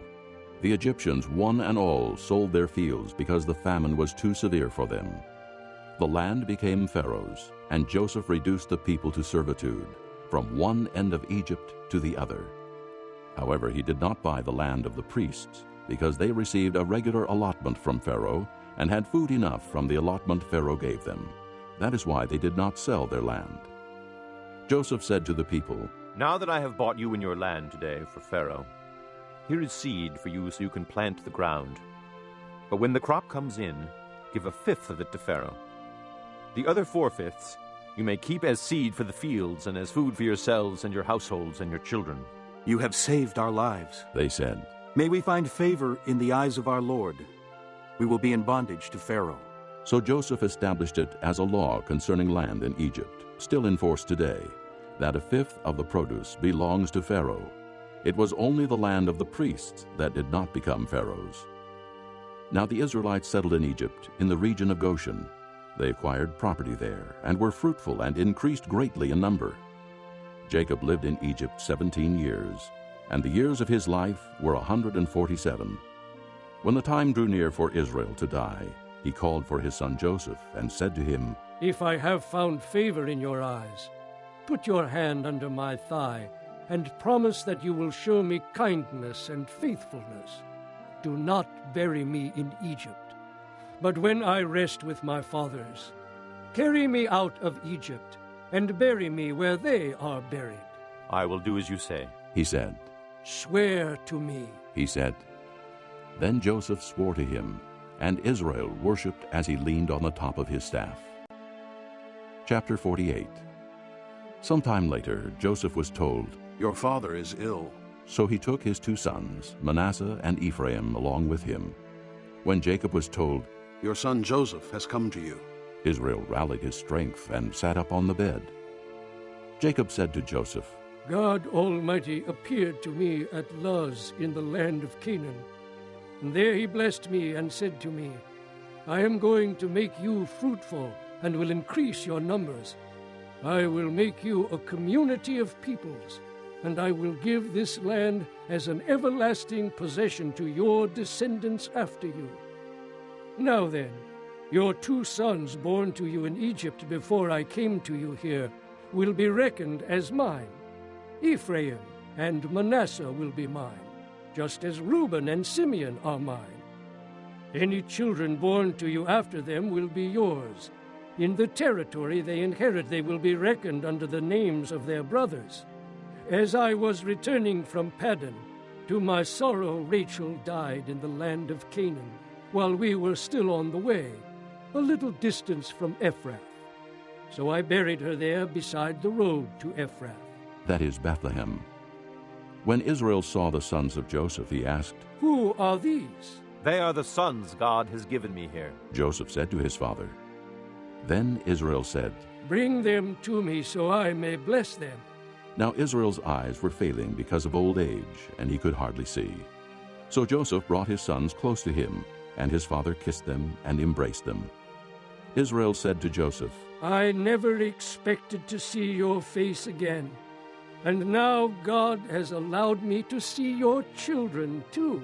Speaker 1: The Egyptians, one and all, sold their fields because the famine was too severe for them. The land became Pharaoh's, and Joseph reduced the people to servitude, from one end of Egypt to the other. However, he did not buy the land of the priests, because they received a regular allotment from Pharaoh and had food enough from the allotment Pharaoh gave them. That is why they did not sell their land. Joseph said to the people,
Speaker 3: Now that I have bought you and your land today for Pharaoh, here is seed for you so you can plant the ground. But when the crop comes in, give 1/5 of it to Pharaoh. The other 4/5 you may keep as seed for the fields and as food for yourselves and your households and your children.
Speaker 9: You have saved our lives,
Speaker 1: they said.
Speaker 9: May we find favor in the eyes of our Lord. We will be in bondage to Pharaoh.
Speaker 1: So Joseph established it as a law concerning land in Egypt, still in force today, that 1/5 of the produce belongs to Pharaoh. It was only the land of the priests that did not become Pharaoh's. Now the Israelites settled in Egypt, in the region of Goshen. They acquired property there, and were fruitful and increased greatly in number. Jacob lived in Egypt 17 years, and the years of his life were 147. When the time drew near for Israel to die, He called for his son Joseph and said to him,
Speaker 6: If I have found favor in your eyes, put your hand under my thigh and promise that you will show me kindness and faithfulness. Do not bury me in Egypt, but when I rest with my fathers, carry me out of Egypt and bury me where they are buried.
Speaker 3: I will do as you say,
Speaker 1: he said.
Speaker 6: Swear to me,
Speaker 1: he said. Then Joseph swore to him, and Israel worshipped as he leaned on the top of his staff. Chapter 48. Sometime later, Joseph was told,
Speaker 7: Your father is ill.
Speaker 1: So he took his 2 sons, Manasseh and Ephraim, along with him. When Jacob was told,
Speaker 7: Your son Joseph has come to you,
Speaker 1: Israel rallied his strength and sat up on the bed. Jacob said to Joseph,
Speaker 6: God Almighty appeared to me at Luz in the land of Canaan. And there he blessed me and said to me, I am going to make you fruitful and will increase your numbers. I will make you a community of peoples, and I will give this land as an everlasting possession to your descendants after you. Now then, your 2 sons born to you in Egypt before I came to you here will be reckoned as mine. Ephraim and Manasseh will be mine, just as Reuben and Simeon are mine. Any children born to you after them will be yours. In the territory they inherit, they will be reckoned under the names of their brothers. As I was returning from Paddan, to my sorrow Rachel died in the land of Canaan, while we were still on the way, a little distance from Ephrath. So I buried her there beside the road to Ephrath.
Speaker 1: That is Bethlehem. When Israel saw the sons of Joseph, he asked,
Speaker 6: Who are these?
Speaker 3: They are the sons God has given me here.
Speaker 1: Joseph said to his father. Then Israel said,
Speaker 6: Bring them to me so I may bless them.
Speaker 1: Now Israel's eyes were failing because of old age, and he could hardly see. So Joseph brought his sons close to him, and his father kissed them and embraced them. Israel said to Joseph,
Speaker 6: I never expected to see your face again, and now God has allowed me to see your children too.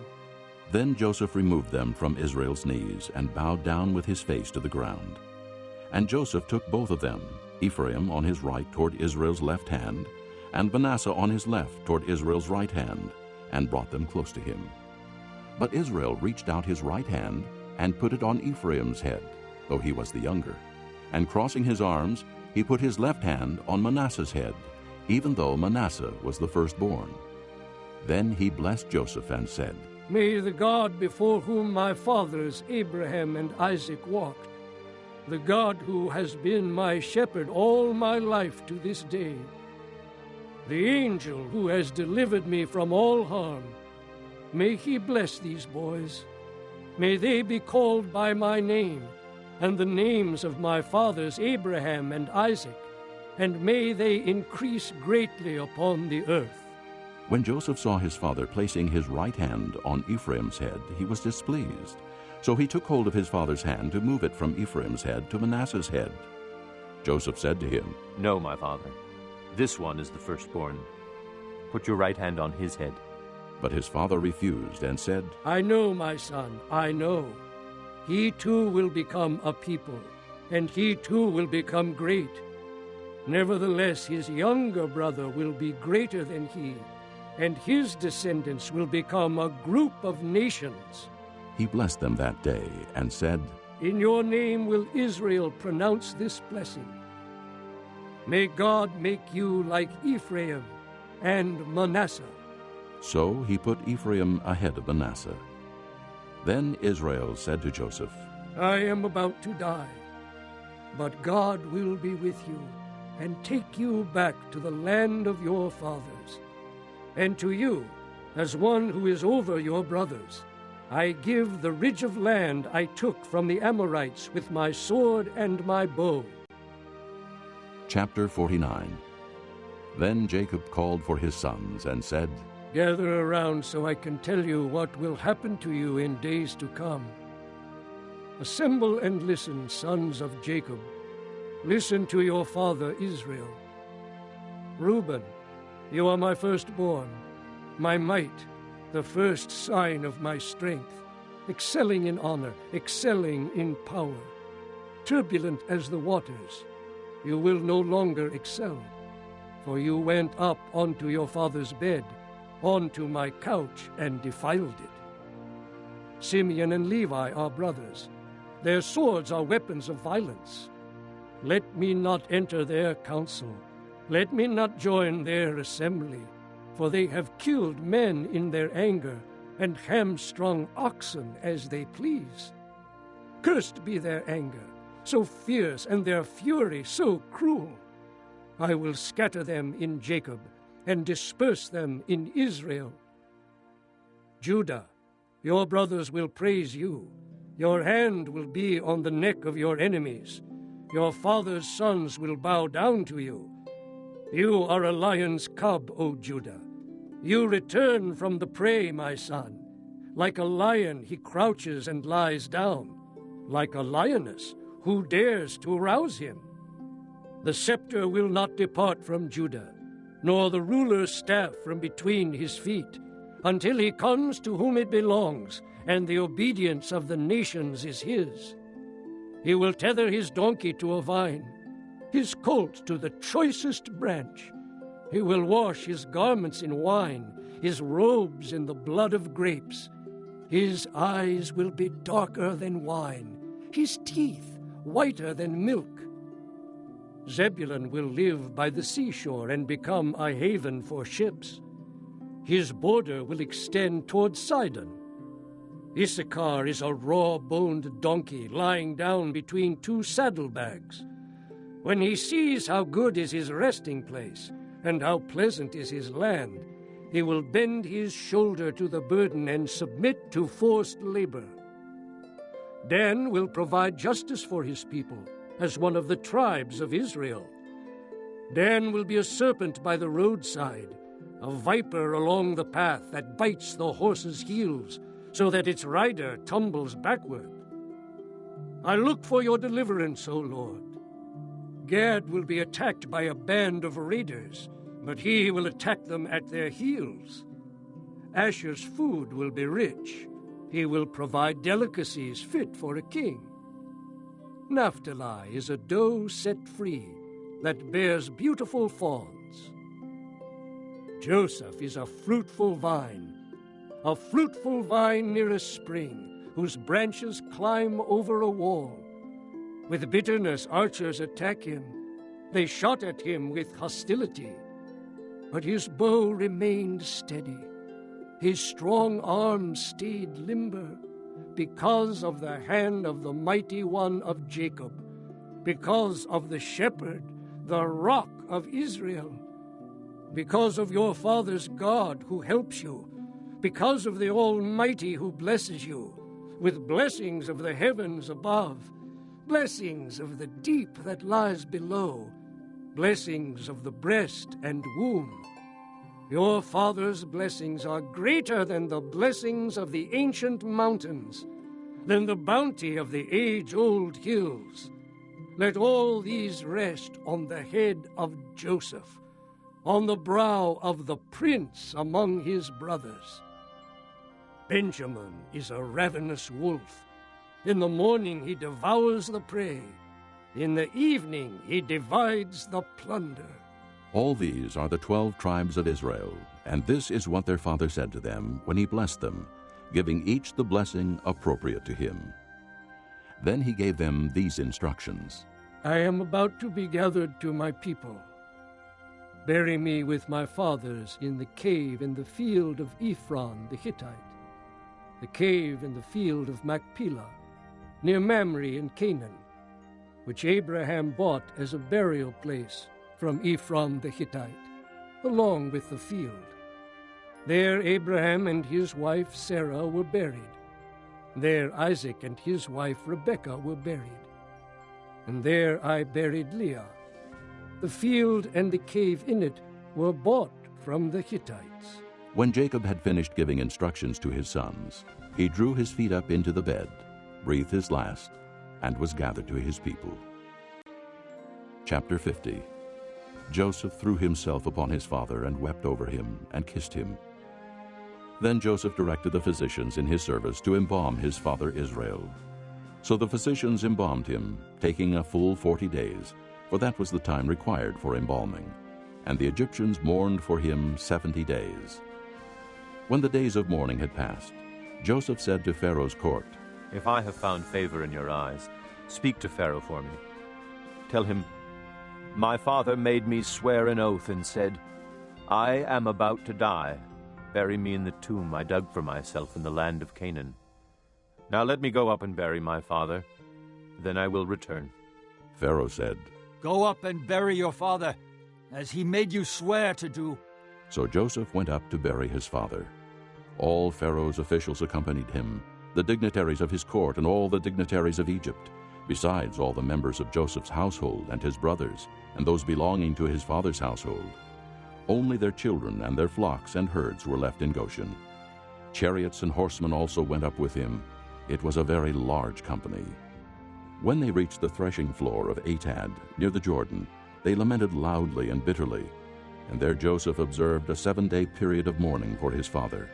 Speaker 1: Then Joseph removed them from Israel's knees and bowed down with his face to the ground. And Joseph took both of them, Ephraim on his right toward Israel's left hand, and Manasseh on his left toward Israel's right hand, and brought them close to him. But Israel reached out his right hand and put it on Ephraim's head, though he was the younger. And crossing his arms, he put his left hand on Manasseh's head, even though Manasseh was the firstborn. Then he blessed Joseph and said,
Speaker 6: May the God before whom my fathers Abraham and Isaac walked, the God who has been my shepherd all my life to this day, the angel who has delivered me from all harm, may he bless these boys. May they be called by my name and the names of my fathers Abraham and Isaac, and may they increase greatly upon the earth.
Speaker 1: When Joseph saw his father placing his right hand on Ephraim's head, he was displeased. So he took hold of his father's hand to move it from Ephraim's head to Manasseh's head. Joseph said to him,
Speaker 3: No, my father, this one is the firstborn. Put your right hand on his head.
Speaker 1: But his father refused and said,
Speaker 6: I know, my son, I know. He too will become a people, and he too will become great. Nevertheless, his younger brother will be greater than he, and his descendants will become a group of nations.
Speaker 1: He blessed them that day and said,
Speaker 6: In your name will Israel pronounce this blessing. May God make you like Ephraim and Manasseh.
Speaker 1: So he put Ephraim ahead of Manasseh. Then Israel said to Joseph,
Speaker 6: I am about to die, but God will be with you and take you back to the land of your fathers. And to you, as one who is over your brothers, I give the ridge of land I took from the Amorites with my sword and my bow.
Speaker 1: Chapter 49. Then Jacob called for his sons and said,
Speaker 6: Gather around so I can tell you what will happen to you in days to come. Assemble and listen, sons of Jacob. Listen to your father Israel. Reuben, you are my firstborn, my might, the first sign of my strength, excelling in honor, excelling in power. Turbulent as the waters, you will no longer excel, for you went up onto your father's bed, onto my couch, and defiled it. Simeon and Levi are brothers. Their swords are weapons of violence. Let me not enter their council. Let me not join their assembly, for they have killed men in their anger and hamstrung oxen as they please. Cursed be their anger, so fierce, and their fury so cruel. I will scatter them in Jacob and disperse them in Israel. Judah, your brothers will praise you. Your hand will be on the neck of your enemies. Your father's sons will bow down to you. You are a lion's cub, O Judah. You return from the prey, my son. Like a lion he crouches and lies down. Like a lioness, who dares to rouse him? The scepter will not depart from Judah, nor the ruler's staff from between his feet, until he comes to whom it belongs, and the obedience of the nations is his. He will tether his donkey to a vine, his colt to the choicest branch. He will wash his garments in wine, his robes in the blood of grapes. His eyes will be darker than wine, his teeth whiter than milk. Zebulun will live by the seashore and become a haven for ships. His border will extend toward Sidon. Issachar is a raw-boned donkey lying down between two saddlebags. When he sees how good is his resting place and how pleasant is his land, he will bend his shoulder to the burden and submit to forced labor. Dan will provide justice for his people as one of the tribes of Israel. Dan will be a serpent by the roadside, a viper along the path that bites the horse's heels so that its rider tumbles backward. I look for your deliverance, O Lord. Gad will be attacked by a band of raiders, but he will attack them at their heels. Asher's food will be rich. He will provide delicacies fit for a king. Naphtali is a doe set free that bears beautiful fawns. Joseph is a fruitful vine near a spring, whose branches climb over a wall. With bitterness archers attack him. They shot at him with hostility. But his bow remained steady. His strong arm stayed limber, because of the hand of the mighty one of Jacob, because of the shepherd, the rock of Israel, because of your father's God who helps you, because of the Almighty who blesses you, with blessings of the heavens above, blessings of the deep that lies below, blessings of the breast and womb. Your father's blessings are greater than the blessings of the ancient mountains, than the bounty of the age-old hills. Let all these rest on the head of Joseph, on the brow of the prince among his brothers. Benjamin is a ravenous wolf. In the morning he devours the prey. In the evening he divides the plunder.
Speaker 1: All these are the 12 tribes of Israel, and this is what their father said to them when he blessed them, giving each the blessing appropriate to him. Then he gave them these instructions.
Speaker 6: I am about to be gathered to my people. Bury me with my fathers in the cave in the field of Ephron the Hittite, the cave in the field of Machpelah, near Mamre in Canaan, which Abraham bought as a burial place from Ephron the Hittite, along with the field. There Abraham and his wife Sarah were buried. There Isaac and his wife Rebekah were buried. And there I buried Leah. The field and the cave in it were bought from the Hittites.
Speaker 1: When Jacob had finished giving instructions to his sons, he drew his feet up into the bed, breathed his last, and was gathered to his people. Chapter 50. Joseph threw himself upon his father and wept over him and kissed him. Then Joseph directed the physicians in his service to embalm his father Israel. So the physicians embalmed him, taking a full 40 days, for that was the time required for embalming. And the Egyptians mourned for him 70 days. When the days of mourning had passed, Joseph said to Pharaoh's court,
Speaker 3: If I have found favor in your eyes, speak to Pharaoh for me. Tell him, My father made me swear an oath and said, I am about to die. Bury me in the tomb I dug for myself in the land of Canaan. Now let me go up and bury my father, then I will return.
Speaker 1: Pharaoh said,
Speaker 5: Go up and bury your father, as he made you swear to do.
Speaker 1: So Joseph went up to bury his father. All Pharaoh's officials accompanied him, the dignitaries of his court and all the dignitaries of Egypt, besides all the members of Joseph's household and his brothers, and those belonging to his father's household. Only their children and their flocks and herds were left in Goshen. Chariots and horsemen also went up with him. It was a very large company. When they reached the threshing floor of Atad, near the Jordan, they lamented loudly and bitterly, and there Joseph observed a 7-day period of mourning for his father.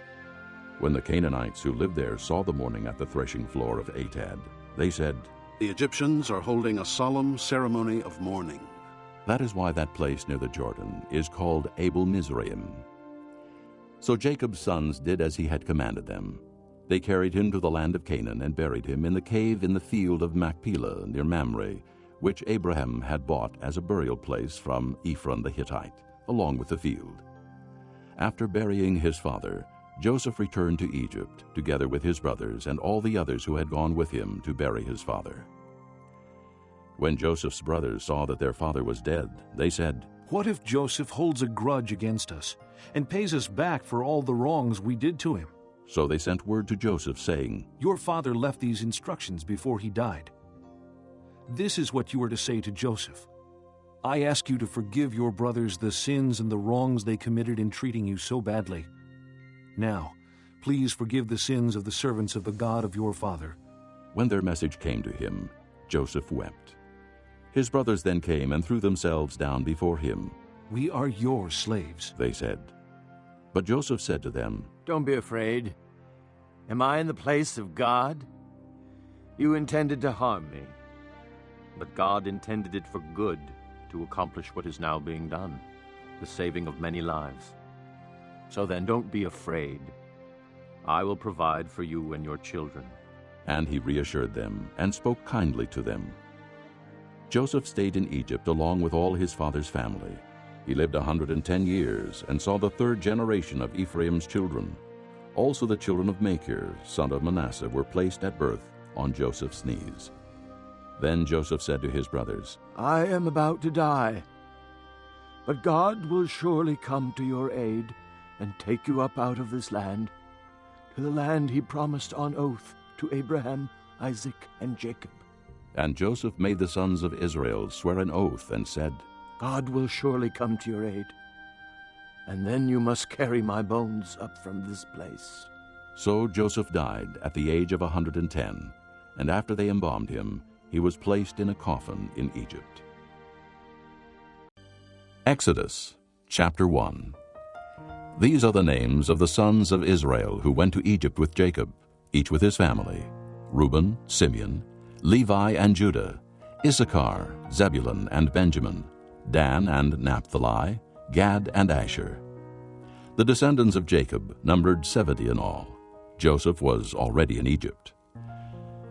Speaker 1: When the Canaanites who lived there saw the mourning at the threshing floor of Atad, they said,
Speaker 11: The Egyptians are holding a solemn ceremony of mourning.
Speaker 1: That is why that place near the Jordan is called Abel Mizraim. So Jacob's sons did as he had commanded them. They carried him to the land of Canaan and buried him in the cave in the field of Machpelah near Mamre, which Abraham had bought as a burial place from Ephron the Hittite, along with the field. After burying his father, Joseph returned to Egypt, together with his brothers and all the others who had gone with him to bury his father. When Joseph's brothers saw that their father was dead, they said,
Speaker 7: What if Joseph holds a grudge against us and pays us back for all the wrongs we did to him?
Speaker 1: So they sent word to Joseph, saying,
Speaker 7: Your father left these instructions before he died. This is what you are to say to Joseph. I ask you to forgive your brothers the sins and the wrongs they committed in treating you so badly. Now, please forgive the sins of the servants of the God of your father.
Speaker 1: When their message came to him, Joseph wept. His brothers then came and threw themselves down before him.
Speaker 7: We are your slaves,
Speaker 1: they said. But Joseph said to them,
Speaker 12: Don't be afraid. Am I in the place of God? You intended to harm me,
Speaker 3: but God intended it for good, to accomplish what is now being done, the saving of many lives. So then don't be afraid. I will provide for you and your children.
Speaker 1: And he reassured them and spoke kindly to them. Joseph stayed in Egypt along with all his father's family. He lived 110 years and saw the 3rd generation of Ephraim's children. Also the children of Machir, son of Manasseh, were placed at birth on Joseph's knees. Then Joseph said to his brothers,
Speaker 12: I am about to die, but God will surely come to your aid and take you up out of this land, to the land he promised on oath to Abraham, Isaac, and Jacob.
Speaker 1: And Joseph made the sons of Israel swear an oath and said,
Speaker 12: God will surely come to your aid, and then you must carry my bones up from this place.
Speaker 1: So Joseph died at the age of 110, and after they embalmed him, he was placed in a coffin in Egypt. Exodus chapter 1. These are the names of the sons of Israel who went to Egypt with Jacob, each with his family: Reuben, Simeon, Levi and Judah, Issachar, Zebulun and Benjamin, Dan and Naphtali, Gad and Asher. The descendants of Jacob numbered 70 in all. Joseph was already in Egypt.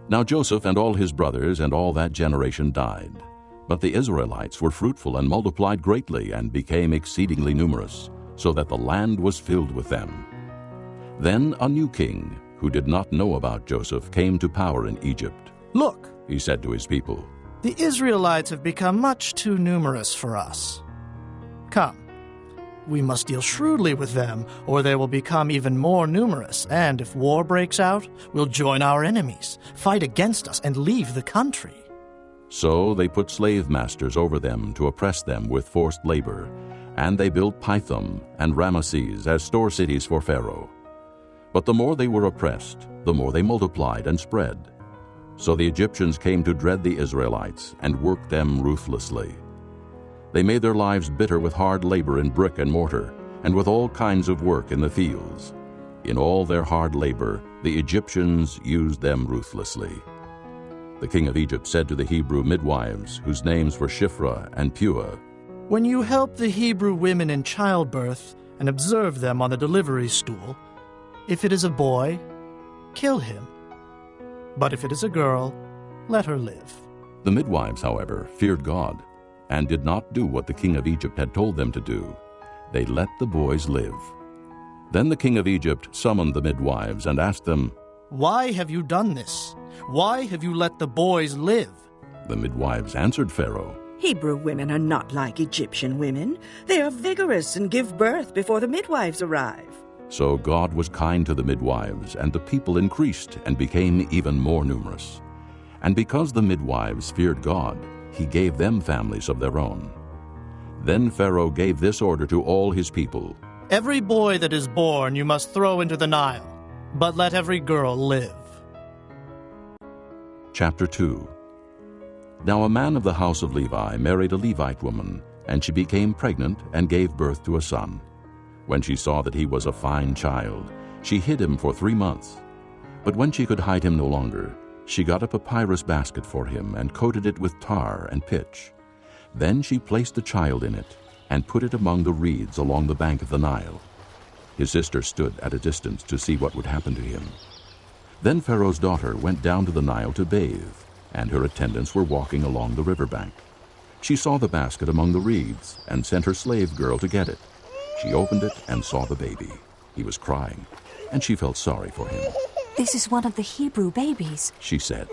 Speaker 1: Now Joseph and all his brothers and all that generation died. But the Israelites were fruitful and multiplied greatly and became exceedingly numerous, so that the land was filled with them. Then a new king, who did not know about Joseph, came to power in Egypt.
Speaker 13: Look,
Speaker 1: he said to his people,
Speaker 13: the Israelites have become much too numerous for us. Come, we must deal shrewdly with them, or they will become even more numerous, and if war breaks out, we'll join our enemies, fight against us, and leave the country.
Speaker 1: So they put slave masters over them to oppress them with forced labor, and they built Pithom and Ramesses as store cities for Pharaoh. But the more they were oppressed, the more they multiplied and spread. So the Egyptians came to dread the Israelites and worked them ruthlessly. They made their lives bitter with hard labor in brick and mortar, and with all kinds of work in the fields. In all their hard labor, the Egyptians used them ruthlessly. The king of Egypt said to the Hebrew midwives, whose names were Shiphrah and Puah,
Speaker 13: "When you help the Hebrew women in childbirth and observe them on the delivery stool, if it is a boy, kill him. But if it is a girl, let her live."
Speaker 1: The midwives, however, feared God and did not do what the king of Egypt had told them to do. They let the boys live. Then the king of Egypt summoned the midwives and asked them,
Speaker 13: "Why have you done this? Why have you let the boys live?"
Speaker 1: The midwives answered Pharaoh,
Speaker 2: Hebrew women are not like Egyptian women. They are vigorous and give birth before the midwives arrive.
Speaker 1: So God was kind to the midwives, and the people increased and became even more numerous. And because the midwives feared God, he gave them families of their own. Then Pharaoh gave this order to all his people,
Speaker 13: "Every boy that is born you must throw into the Nile, but let every girl live."
Speaker 1: Chapter 2. Now a man of the house of Levi married a Levite woman, and she became pregnant and gave birth to a son. When she saw that he was a fine child, she hid him for 3 months. But when she could hide him no longer, she got a papyrus basket for him and coated it with tar and pitch. Then she placed the child in it and put it among the reeds along the bank of the Nile. His sister stood at a distance to see what would happen to him. Then Pharaoh's daughter went down to the Nile to bathe, and her attendants were walking along the riverbank. She saw the basket among the reeds and sent her slave girl to get it. She opened it and saw the baby. He was crying, and she felt sorry for him.
Speaker 14: "This is one of the Hebrew babies,"
Speaker 1: she said.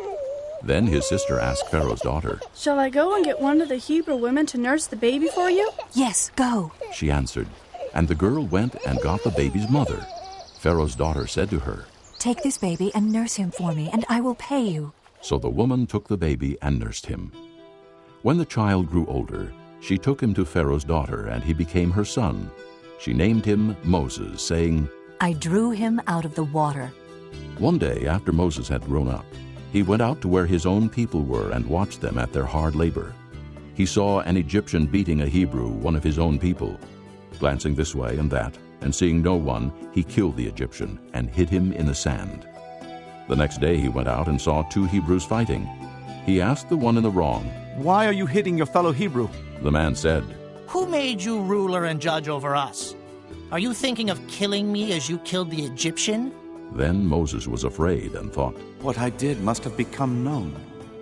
Speaker 1: Then his sister asked Pharaoh's daughter,
Speaker 15: "Shall I go and get one of the Hebrew women to nurse the baby for you?"
Speaker 14: "Yes, go,"
Speaker 1: she answered. And the girl went and got the baby's mother. Pharaoh's daughter said to her,
Speaker 14: "Take this baby and nurse him for me, and I will pay you."
Speaker 1: So the woman took the baby and nursed him. When the child grew older, she took him to Pharaoh's daughter, and he became her son. She named him Moses, saying,
Speaker 14: "I drew him out of the water."
Speaker 1: One day, after Moses had grown up, he went out to where his own people were and watched them at their hard labor. He saw an Egyptian beating a Hebrew, one of his own people. Glancing this way and that, and seeing no one, he killed the Egyptian and hid him in the sand. The next day he went out and saw 2 Hebrews fighting. He asked the one in the wrong,
Speaker 9: "Why are you hitting your fellow Hebrew?"
Speaker 1: The man said,
Speaker 13: "Who made you ruler and judge over us? Are you thinking of killing me as you killed the Egyptian?"
Speaker 1: Then Moses was afraid and thought,
Speaker 9: "What I did must have become known."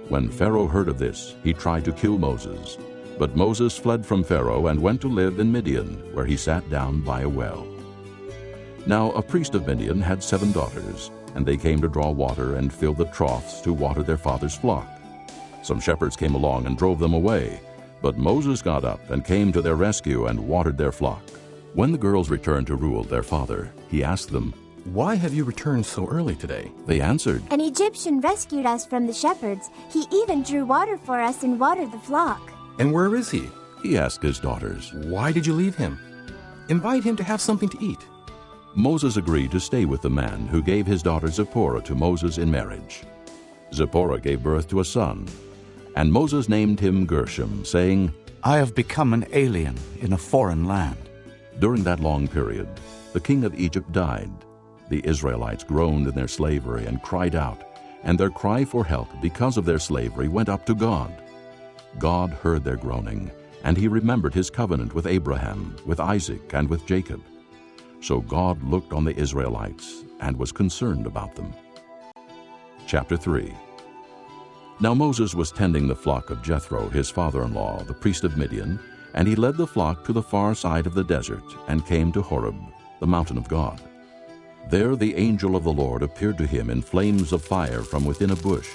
Speaker 1: When Pharaoh heard of this, he tried to kill Moses. But Moses fled from Pharaoh and went to live in Midian, where he sat down by a well. Now a priest of Midian had 7 daughters, and they came to draw water and fill the troughs to water their father's flock. Some shepherds came along and drove them away, but Moses got up and came to their rescue and watered their flock. When the girls returned to Reuel, their father, he asked them,
Speaker 16: "Why have you returned so early today?"
Speaker 1: They answered,
Speaker 17: "An Egyptian rescued us from the shepherds. He even drew water for us and watered the flock."
Speaker 16: "And where is he?"
Speaker 1: he asked his daughters.
Speaker 16: "Why did you leave him? Invite him to have something to eat."
Speaker 1: Moses agreed to stay with the man who gave his daughter Zipporah to Moses in marriage. Zipporah gave birth to a son, and Moses named him Gershom, saying,
Speaker 9: "I have become an alien in a foreign land."
Speaker 1: During that long period, the king of Egypt died. The Israelites groaned in their slavery and cried out, and their cry for help because of their slavery went up to God. God heard their groaning, and he remembered his covenant with Abraham, with Isaac, and with Jacob. So God looked on the Israelites and was concerned about them. Chapter 3. Now Moses was tending the flock of Jethro, his father-in-law, the priest of Midian, and he led the flock to the far side of the desert and came to Horeb, the mountain of God. There the angel of the Lord appeared to him in flames of fire from within a bush.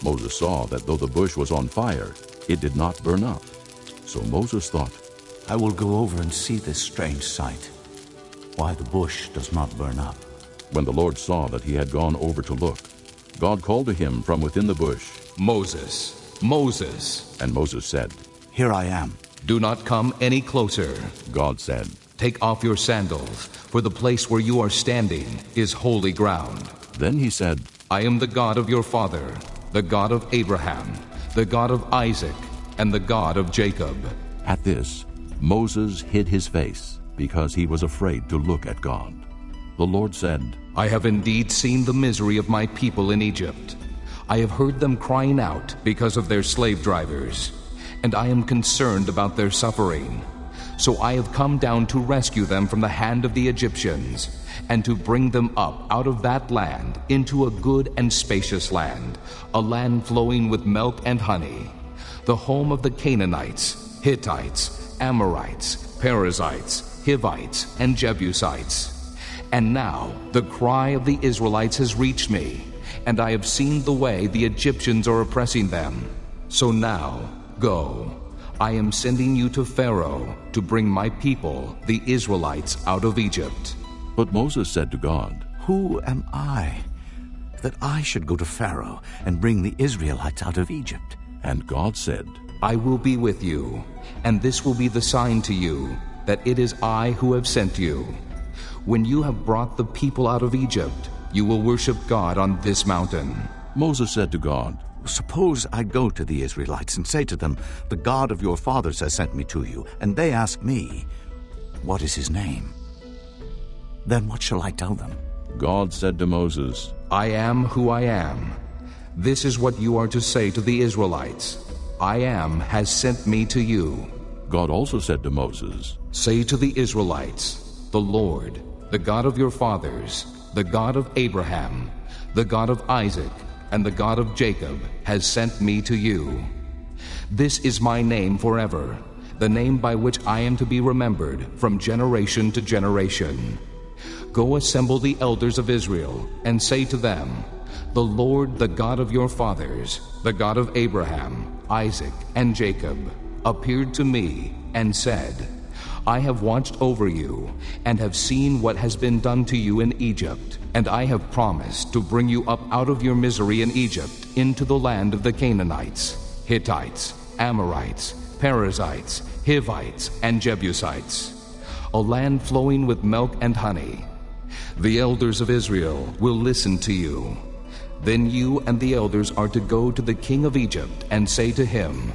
Speaker 1: Moses saw that though the bush was on fire, it did not burn up. So Moses thought,
Speaker 9: "I will go over and see this strange sight, why the bush does not burn up."
Speaker 1: When the Lord saw that he had gone over to look, God called to him from within the bush,
Speaker 8: "Moses, Moses."
Speaker 1: And Moses said,
Speaker 9: "Here I am."
Speaker 8: "Do not come any closer."
Speaker 1: God said,
Speaker 8: "Take off your sandals, for the place where you are standing is holy ground."
Speaker 1: Then he said,
Speaker 8: "I am the God of your father, the God of Abraham, the God of Isaac, and the God of Jacob."
Speaker 1: At this, Moses hid his face because he was afraid to look at God. The Lord said,
Speaker 10: I have indeed seen the misery of my people in Egypt. I have heard them crying out because of their slave drivers, and I am concerned about their suffering. So I have come down to rescue them from the hand of the Egyptians, and to bring them up out of that land into a good and spacious land, a land flowing with milk and honey, the home of the Canaanites, Hittites, Amorites, Perizzites, Hivites, and Jebusites. And now the cry of the Israelites has reached me, and I have seen the way the Egyptians are oppressing them. So now, go. I am sending you to Pharaoh to bring my people, the Israelites, out of Egypt.
Speaker 1: But Moses said to God,
Speaker 18: Who am I, that I should go to Pharaoh and bring the Israelites out of Egypt?
Speaker 1: And God said,
Speaker 10: I will be with you, and this will be the sign to you, that it is I who have sent you. When you have brought the people out of Egypt, you will worship God on this mountain.
Speaker 1: Moses said to God,
Speaker 18: Suppose I go to the Israelites and say to them, The God of your fathers has sent me to you, and they ask me, What is his name? Then what shall I tell them?
Speaker 1: God said to Moses,
Speaker 10: I am who I am. This is what you are to say to the Israelites. I am has sent me to you.
Speaker 1: God also said to Moses,
Speaker 10: Say to the Israelites, The Lord, the God of your fathers, the God of Abraham, the God of Isaac, and the God of Jacob, has sent me to you. This is my name forever, the name by which I am to be remembered from generation to generation. Go assemble the elders of Israel, and say to them, The Lord, the God of your fathers, the God of Abraham, Isaac, and Jacob, appeared to me and said, I have watched over you, and have seen what has been done to you in Egypt, and I have promised to bring you up out of your misery in Egypt into the land of the Canaanites, Hittites, Amorites, Perizzites, Hivites, and Jebusites, a land flowing with milk and honey. The elders of Israel will listen to you. Then you and the elders are to go to the king of Egypt and say to him,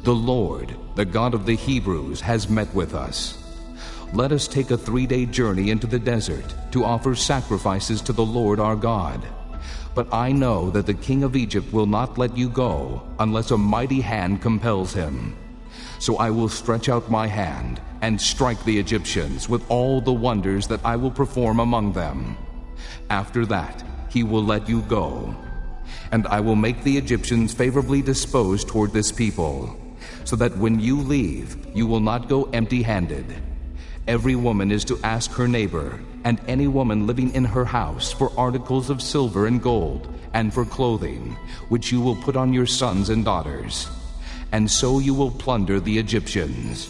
Speaker 10: The Lord, the God of the Hebrews, has met with us. Let us take a 3-day journey into the desert to offer sacrifices to the Lord our God. But I know that the king of Egypt will not let you go unless a mighty hand compels him. So I will stretch out my hand and strike the Egyptians with all the wonders that I will perform among them. After that, he will let you go. And I will make the Egyptians favorably disposed toward this people, so that when you leave, you will not go empty-handed. Every woman is to ask her neighbor, and any woman living in her house, for articles of silver and gold, and for clothing, which you will put on your sons and daughters. And so you will plunder the Egyptians.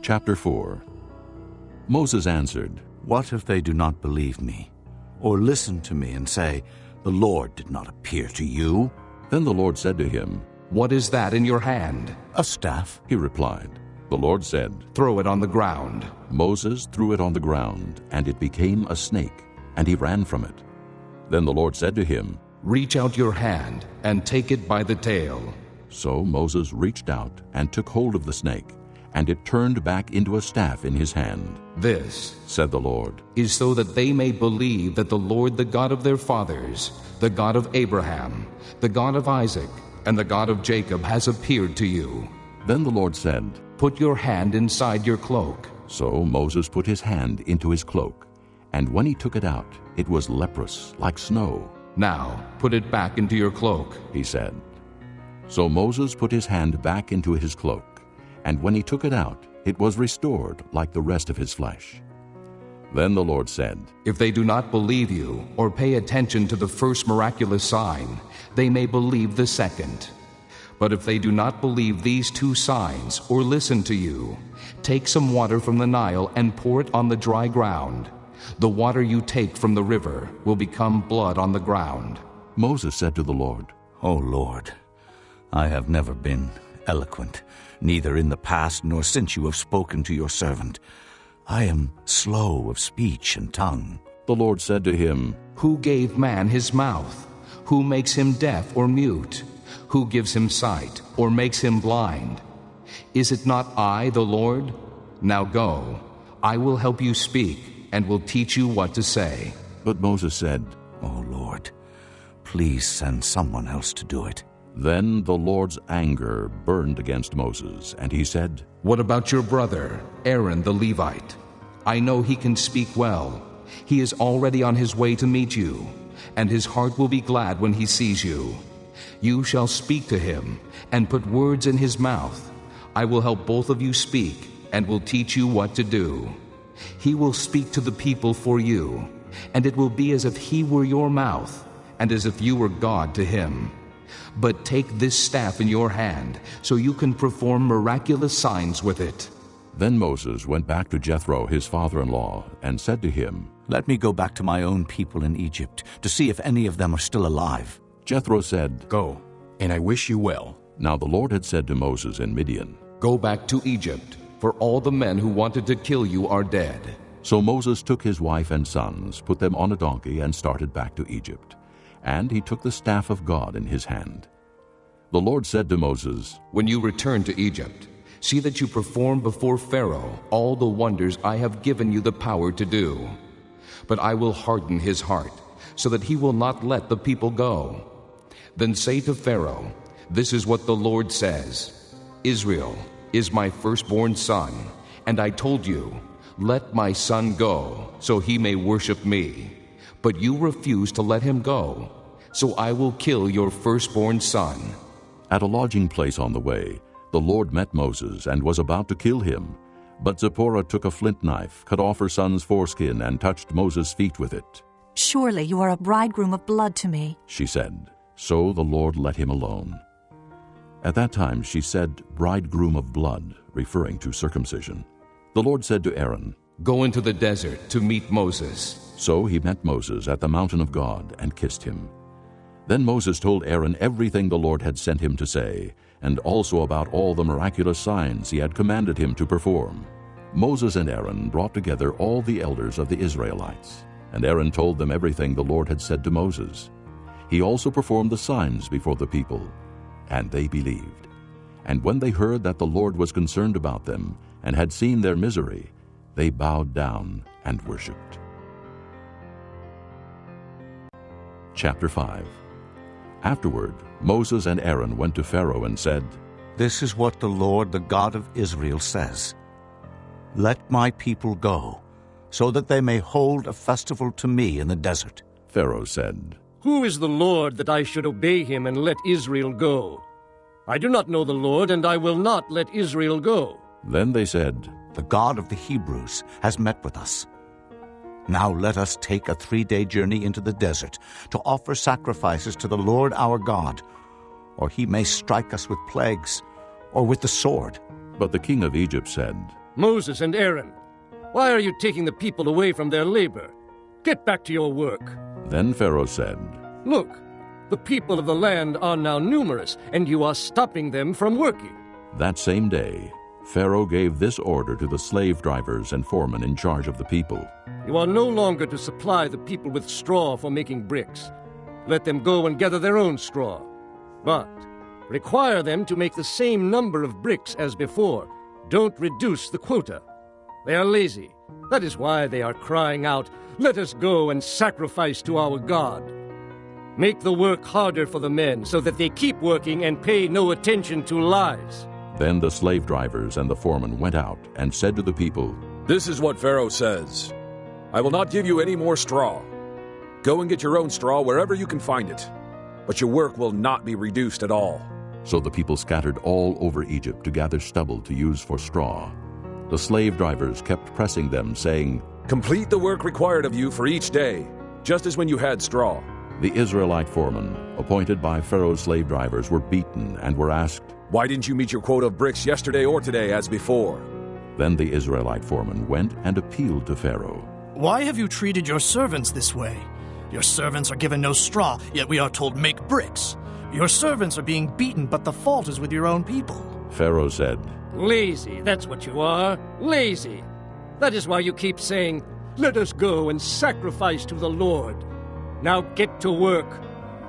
Speaker 1: Chapter 4. Moses answered,
Speaker 18: What if they do not believe me, or listen to me and say, The Lord did not appear to you?
Speaker 1: Then the Lord said to him,
Speaker 10: What is that in your hand?
Speaker 18: A staff,
Speaker 1: he replied. The Lord said,
Speaker 10: Throw it on the ground.
Speaker 1: Moses threw it on the ground, and it became a snake, and he ran from it. Then the Lord said to him,
Speaker 10: Reach out your hand and take it by the tail.
Speaker 1: So Moses reached out and took hold of the snake, and it turned back into a staff in his hand.
Speaker 10: This,
Speaker 1: said the Lord,
Speaker 10: is so that they may believe that the Lord, the God of their fathers, the God of Abraham, the God of Isaac, and the God of Jacob has appeared to you.
Speaker 1: Then the Lord said,
Speaker 10: Put your hand inside your cloak.
Speaker 1: So Moses put his hand into his cloak, and when he took it out, it was leprous, like snow.
Speaker 10: Now put it back into your cloak,
Speaker 1: he said. So Moses put his hand back into his cloak, and when he took it out, it was restored like the rest of his flesh. Then the Lord said,
Speaker 10: If they do not believe you or pay attention to the first miraculous sign, they may believe the second. But if they do not believe these 2 signs or listen to you, take some water from the Nile and pour it on the dry ground. The water you take from the river will become blood on the ground.
Speaker 1: Moses said to the Lord,
Speaker 18: O Lord, I have never been eloquent, neither in the past nor since you have spoken to your servant. I am slow of speech and tongue.
Speaker 1: The Lord said to him,
Speaker 10: Who gave man his mouth? Who makes him deaf or mute? Who gives him sight or makes him blind? Is it not I, the Lord? Now go, I will help you speak, and will teach you what to say."
Speaker 1: But Moses said,
Speaker 18: "O Lord, please send someone else to do it."
Speaker 1: Then the Lord's anger burned against Moses, and he said,
Speaker 10: "What about your brother, Aaron the Levite? I know he can speak well. He is already on his way to meet you, and his heart will be glad when he sees you. You shall speak to him, and put words in his mouth. I will help both of you speak, and will teach you what to do. He will speak to the people for you, and it will be as if he were your mouth, and as if you were God to him. But take this staff in your hand, so you can perform miraculous signs with it."
Speaker 1: Then Moses went back to Jethro, his father-in-law, and said to him,
Speaker 18: "Let me go back to my own people in Egypt, to see if any of them are still alive."
Speaker 1: Jethro said,
Speaker 8: "Go, and I wish you well."
Speaker 1: Now the Lord had said to Moses in Midian,
Speaker 10: "Go back to Egypt, for all the men who wanted to kill you are dead."
Speaker 1: So Moses took his wife and sons, put them on a donkey, and started back to Egypt. And he took the staff of God in his hand. The Lord said to Moses,
Speaker 10: "When you return to Egypt, see that you perform before Pharaoh all the wonders I have given you the power to do. But I will harden his heart, so that he will not let the people go. Then say to Pharaoh, 'This is what the Lord says. Israel is my firstborn son, and I told you, let my son go, so he may worship me. But you refuse to let him go, so I will kill your firstborn son.'"
Speaker 1: At a lodging place on the way, the Lord met Moses and was about to kill him. But Zipporah took a flint knife, cut off her son's foreskin, and touched Moses' feet with it.
Speaker 14: "Surely you are a bridegroom of blood to me,"
Speaker 1: she said. So the Lord let him alone. At that time she said, "bridegroom of blood," referring to circumcision. The Lord said to Aaron,
Speaker 10: "Go into the desert to meet Moses."
Speaker 1: So he met Moses at the mountain of God and kissed him. Then Moses told Aaron everything the Lord had sent him to say, and also about all the miraculous signs he had commanded him to perform. Moses and Aaron brought together all the elders of the Israelites, and Aaron told them everything the Lord had said to Moses. He also performed the signs before the people, and they believed. And when they heard that the Lord was concerned about them and had seen their misery, they bowed down and worshipped. Chapter 5. Afterward, Moses and Aaron went to Pharaoh and said,
Speaker 18: "This is what the Lord, the God of Israel, says. Let my people go, so that they may hold a festival to me in the desert."
Speaker 1: Pharaoh said,
Speaker 6: "Who is the Lord that I should obey him and let Israel go? I do not know the Lord, and I will not let Israel go."
Speaker 1: Then they said,
Speaker 18: "The God of the Hebrews has met with us. Now let us take a 3-day journey into the desert to offer sacrifices to the Lord our God, or he may strike us with plagues or with the sword."
Speaker 1: But the king of Egypt said,
Speaker 6: "Moses and Aaron, why are you taking the people away from their labor? Get back to your work."
Speaker 1: Then Pharaoh said,
Speaker 6: "Look, the people of the land are now numerous, and you are stopping them from working."
Speaker 1: That same day, Pharaoh gave this order to the slave drivers and foremen in charge of the people.
Speaker 6: "You are no longer to supply the people with straw for making bricks. Let them go and gather their own straw. But require them to make the same number of bricks as before. Don't reduce the quota. They are lazy. That is why they are crying out, 'Let us go and sacrifice to our God.' Make the work harder for the men so that they keep working and pay no attention to lies."
Speaker 1: Then the slave drivers and the foremen went out and said to the people,
Speaker 4: "This is what Pharaoh says. I will not give you any more straw. Go and get your own straw wherever you can find it. But your work will not be reduced at all."
Speaker 1: So the people scattered all over Egypt to gather stubble to use for straw. The slave drivers kept pressing them, saying,
Speaker 4: "Complete the work required of you for each day, just as when you had straw."
Speaker 1: The Israelite foremen, appointed by Pharaoh's slave drivers, were beaten and were asked,
Speaker 4: "Why didn't you meet your quota of bricks yesterday or today as before?"
Speaker 1: Then the Israelite foreman went and appealed to Pharaoh.
Speaker 13: "Why have you treated your servants this way? Your servants are given no straw, yet we are told make bricks. Your servants are being beaten, but the fault is with your own people."
Speaker 1: Pharaoh said,
Speaker 6: "Lazy, that's what you are. Lazy. That is why you keep saying, 'Let us go and sacrifice to the Lord.' Now get to work.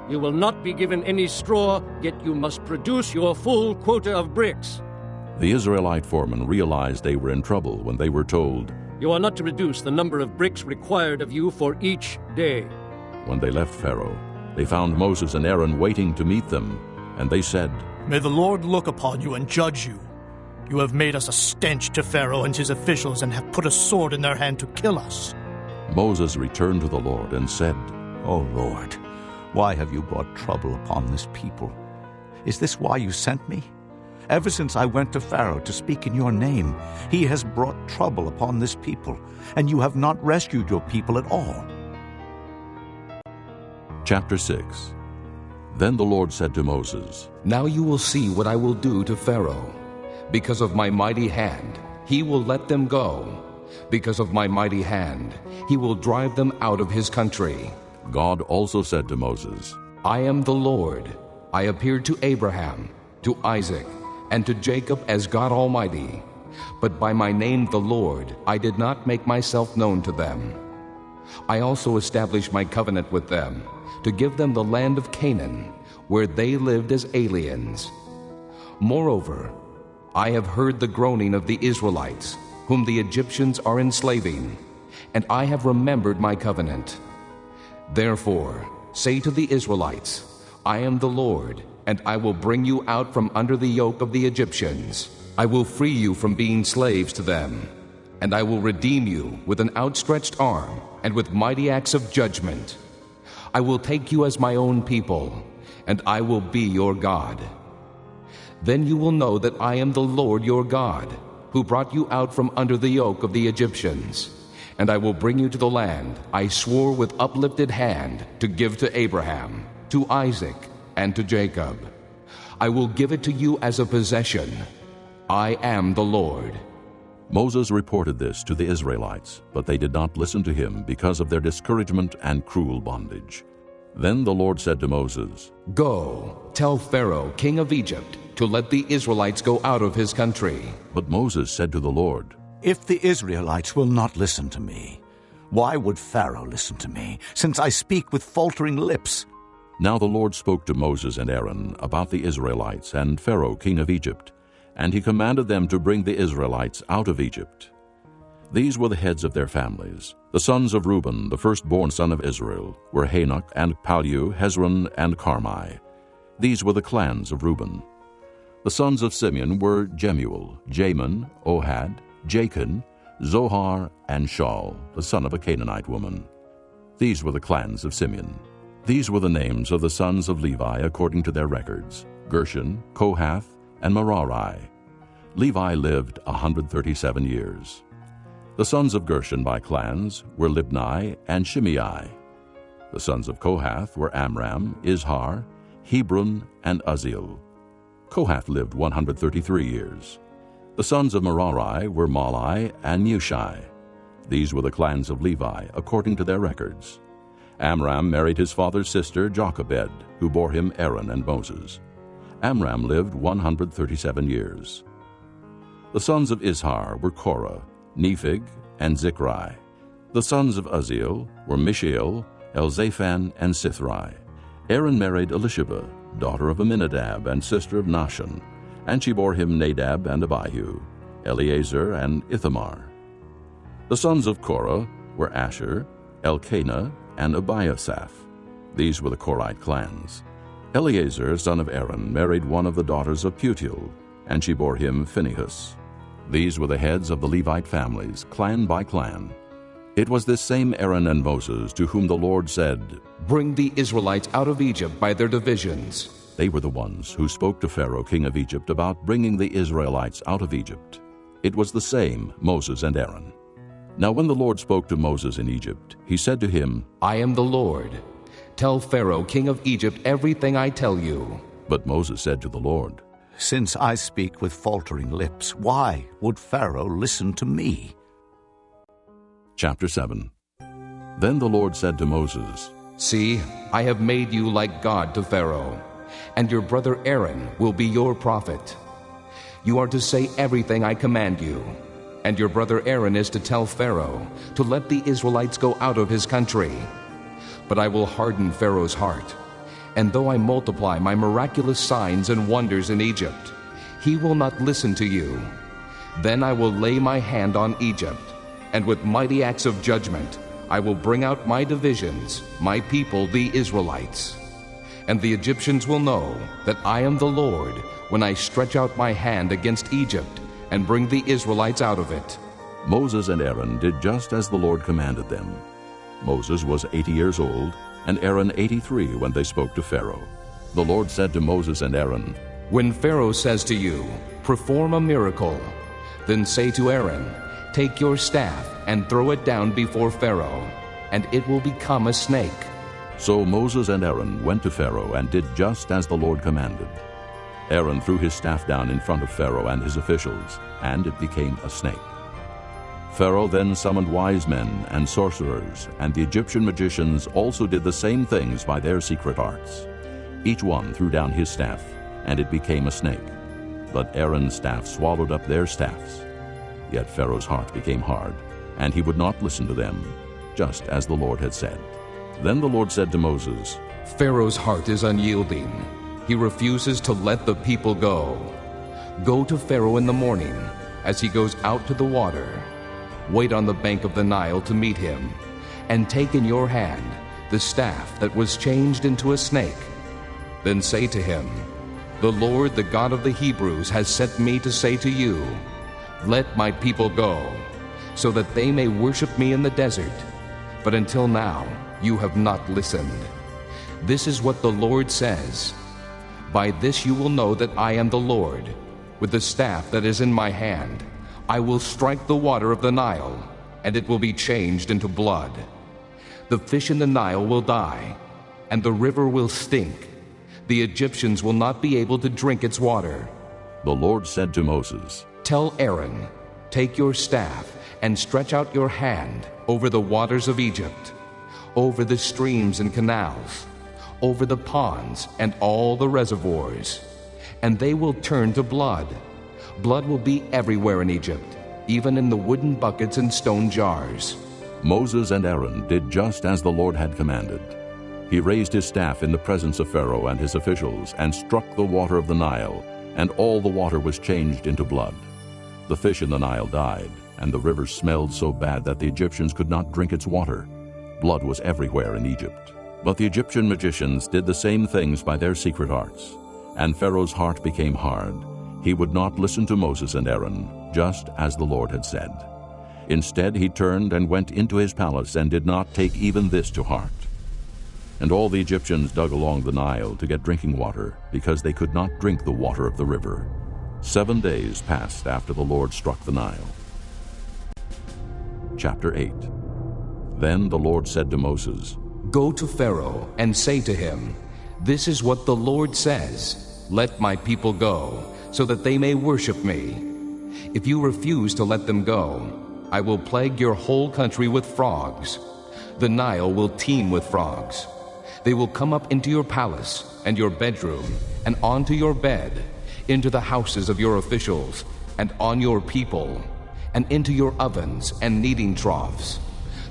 Speaker 6: You will not be given any straw, yet you must produce your full quota of bricks."
Speaker 1: The Israelite foremen realized they were in trouble when they were told,
Speaker 6: You are not to reduce the number of bricks required of you for each day."
Speaker 1: When they left Pharaoh, they found Moses and Aaron waiting to meet them, and they said,
Speaker 13: "May the Lord look upon you and judge you. You have made us a stench to Pharaoh and his officials and have put a sword in their hand to kill us."
Speaker 1: Moses returned to the Lord and said,
Speaker 18: "O Lord, why have you brought trouble upon this people? Is this why you sent me? Ever since I went to Pharaoh to speak in your name, he has brought trouble upon this people, and you have not rescued your people at all."
Speaker 1: Chapter 6. Then the Lord said to Moses,
Speaker 10: "Now you will see what I will do to Pharaoh. Because of my mighty hand, he will let them go. Because of my mighty hand, he will drive them out of his country."
Speaker 1: God also said to Moses,
Speaker 10: "I am the Lord. I appeared to Abraham, to Isaac, and to Jacob as God Almighty. But by my name the Lord, I did not make myself known to them. I also established my covenant with them, to give them the land of Canaan, where they lived as aliens. Moreover, I have heard the groaning of the Israelites, whom the Egyptians are enslaving, and I have remembered my covenant. Therefore, say to the Israelites, I am the Lord, and I will bring you out from under the yoke of the Egyptians. I will free you from being slaves to them, and I will redeem you with an outstretched arm and with mighty acts of judgment. I will take you as my own people, and I will be your God. Then you will know that I am the Lord your God, who brought you out from under the yoke of the Egyptians. And I will bring you to the land I swore with uplifted hand to give to Abraham, to Isaac, and to Jacob. I will give it to you as a possession. I am the Lord."
Speaker 1: Moses reported this to the Israelites, but they did not listen to him because of their discouragement and cruel bondage. Then the Lord said to Moses,
Speaker 10: "Go, tell Pharaoh, king of Egypt, to let the Israelites go out of his country."
Speaker 1: But Moses said to the Lord,
Speaker 18: "If the Israelites will not listen to me, why would Pharaoh listen to me, since I speak with faltering lips?"
Speaker 1: Now the Lord spoke to Moses and Aaron about the Israelites and Pharaoh, king of Egypt, and he commanded them to bring the Israelites out of Egypt. These were the heads of their families. The sons of Reuben, the firstborn son of Israel, were Hanok and Palu, Hezron and Carmi. These were the clans of Reuben. The sons of Simeon were Jemuel, Jamin, Ohad, Jachin, Zohar, and Shaul, the son of a Canaanite woman. These were the clans of Simeon. These were the names of the sons of Levi according to their records: Gershon, Kohath, and Merari. Levi lived 137 years. The sons of Gershon by clans were Libni and Shimei. The sons of Kohath were Amram, Izhar, Hebron, and Uzziel. Kohath lived 133 years. The sons of Merari were Mahli and Mushi. These were the clans of Levi, according to their records. Amram married his father's sister Jochebed, who bore him Aaron and Moses. Amram lived 137 years. The sons of Izhar were Korah, Nepheg, and Zichri. The sons of Uzziel were Mishael, Elzaphan, and Sithri. Aaron married Elisheba, daughter of Aminadab and sister of Nahshon, and she bore him Nadab and Abihu, Eleazar and Ithamar. The sons of Korah were Asher, Elkanah, and Abiasaph. These were the Korite clans. Eleazar, son of Aaron, married one of the daughters of Putiel, and she bore him Phinehas. These were the heads of the Levite families, clan by clan. It was this same Aaron and Moses to whom the Lord said,
Speaker 10: "Bring the Israelites out of Egypt by their divisions."
Speaker 1: They were the ones who spoke to Pharaoh, king of Egypt, about bringing the Israelites out of Egypt. It was the same Moses and Aaron. Now when the Lord spoke to Moses in Egypt, he said to him,
Speaker 10: "I am the Lord. Tell Pharaoh, king of Egypt, everything I tell you."
Speaker 1: But Moses said to the Lord,
Speaker 18: "Since I speak with faltering lips, why would Pharaoh listen to me?"
Speaker 1: Chapter 7. Then the Lord said to Moses,
Speaker 10: "See, I have made you like God to Pharaoh, and your brother Aaron will be your prophet. You are to say everything I command you, and your brother Aaron is to tell Pharaoh to let the Israelites go out of his country. But I will harden Pharaoh's heart, and though I multiply my miraculous signs and wonders in Egypt, he will not listen to you. Then I will lay my hand on Egypt, and with mighty acts of judgment I will bring out my divisions, my people the Israelites. And the Egyptians will know that I am the Lord when I stretch out my hand against Egypt and bring the Israelites out of it."
Speaker 1: Moses and Aaron did just as the Lord commanded them. Moses was 80 years old, and Aaron 83 when they spoke to Pharaoh. The Lord said to Moses and Aaron,
Speaker 10: "When Pharaoh says to you, 'Perform a miracle,' then say to Aaron, 'Take your staff and throw it down before Pharaoh, and it will become a snake.'"
Speaker 1: So Moses and Aaron went to Pharaoh and did just as the Lord commanded. Aaron threw his staff down in front of Pharaoh and his officials, and it became a snake. Pharaoh then summoned wise men and sorcerers, and the Egyptian magicians also did the same things by their secret arts. Each one threw down his staff, and it became a snake. But Aaron's staff swallowed up their staffs. Yet Pharaoh's heart became hard, and he would not listen to them, just as the Lord had said. Then the Lord said to Moses,
Speaker 10: "Pharaoh's heart is unyielding. He refuses to let the people go. Go to Pharaoh in the morning, as he goes out to the water. Wait on the bank of the Nile to meet him, and take in your hand the staff that was changed into a snake. Then say to him, 'The Lord, the God of the Hebrews, has sent me to say to you, let my people go, so that they may worship me in the desert. But until now you have not listened. This is what the Lord says. By this you will know that I am the Lord. With the staff that is in my hand, I will strike the water of the Nile, and it will be changed into blood. The fish in the Nile will die, and the river will stink. The Egyptians will not be able to drink its water."
Speaker 1: The Lord said to Moses,
Speaker 10: "Tell Aaron, take your staff and stretch out your hand over the waters of Egypt, over the streams and canals, over the ponds and all the reservoirs, and they will turn to blood. Blood will be everywhere in Egypt, even in the wooden buckets and stone jars."
Speaker 1: Moses and Aaron did just as the Lord had commanded. He raised his staff in the presence of Pharaoh and his officials and struck the water of the Nile, and all the water was changed into blood. The fish in the Nile died, and the river smelled so bad that the Egyptians could not drink its water. Blood was everywhere in Egypt. But the Egyptian magicians did the same things by their secret arts, and Pharaoh's heart became hard. He would not listen to Moses and Aaron, just as the Lord had said. Instead, he turned and went into his palace and did not take even this to heart. And all the Egyptians dug along the Nile to get drinking water, because they could not drink the water of the river. 7 days passed after the Lord struck the Nile. Chapter 8. Then the Lord said to Moses,
Speaker 10: "Go to Pharaoh and say to him, 'This is what the Lord says, let my people go, so that they may worship me. If you refuse to let them go, I will plague your whole country with frogs. The Nile will teem with frogs. They will come up into your palace and your bedroom, and onto your bed, into the houses of your officials, and on your people, and into your ovens and kneading troughs.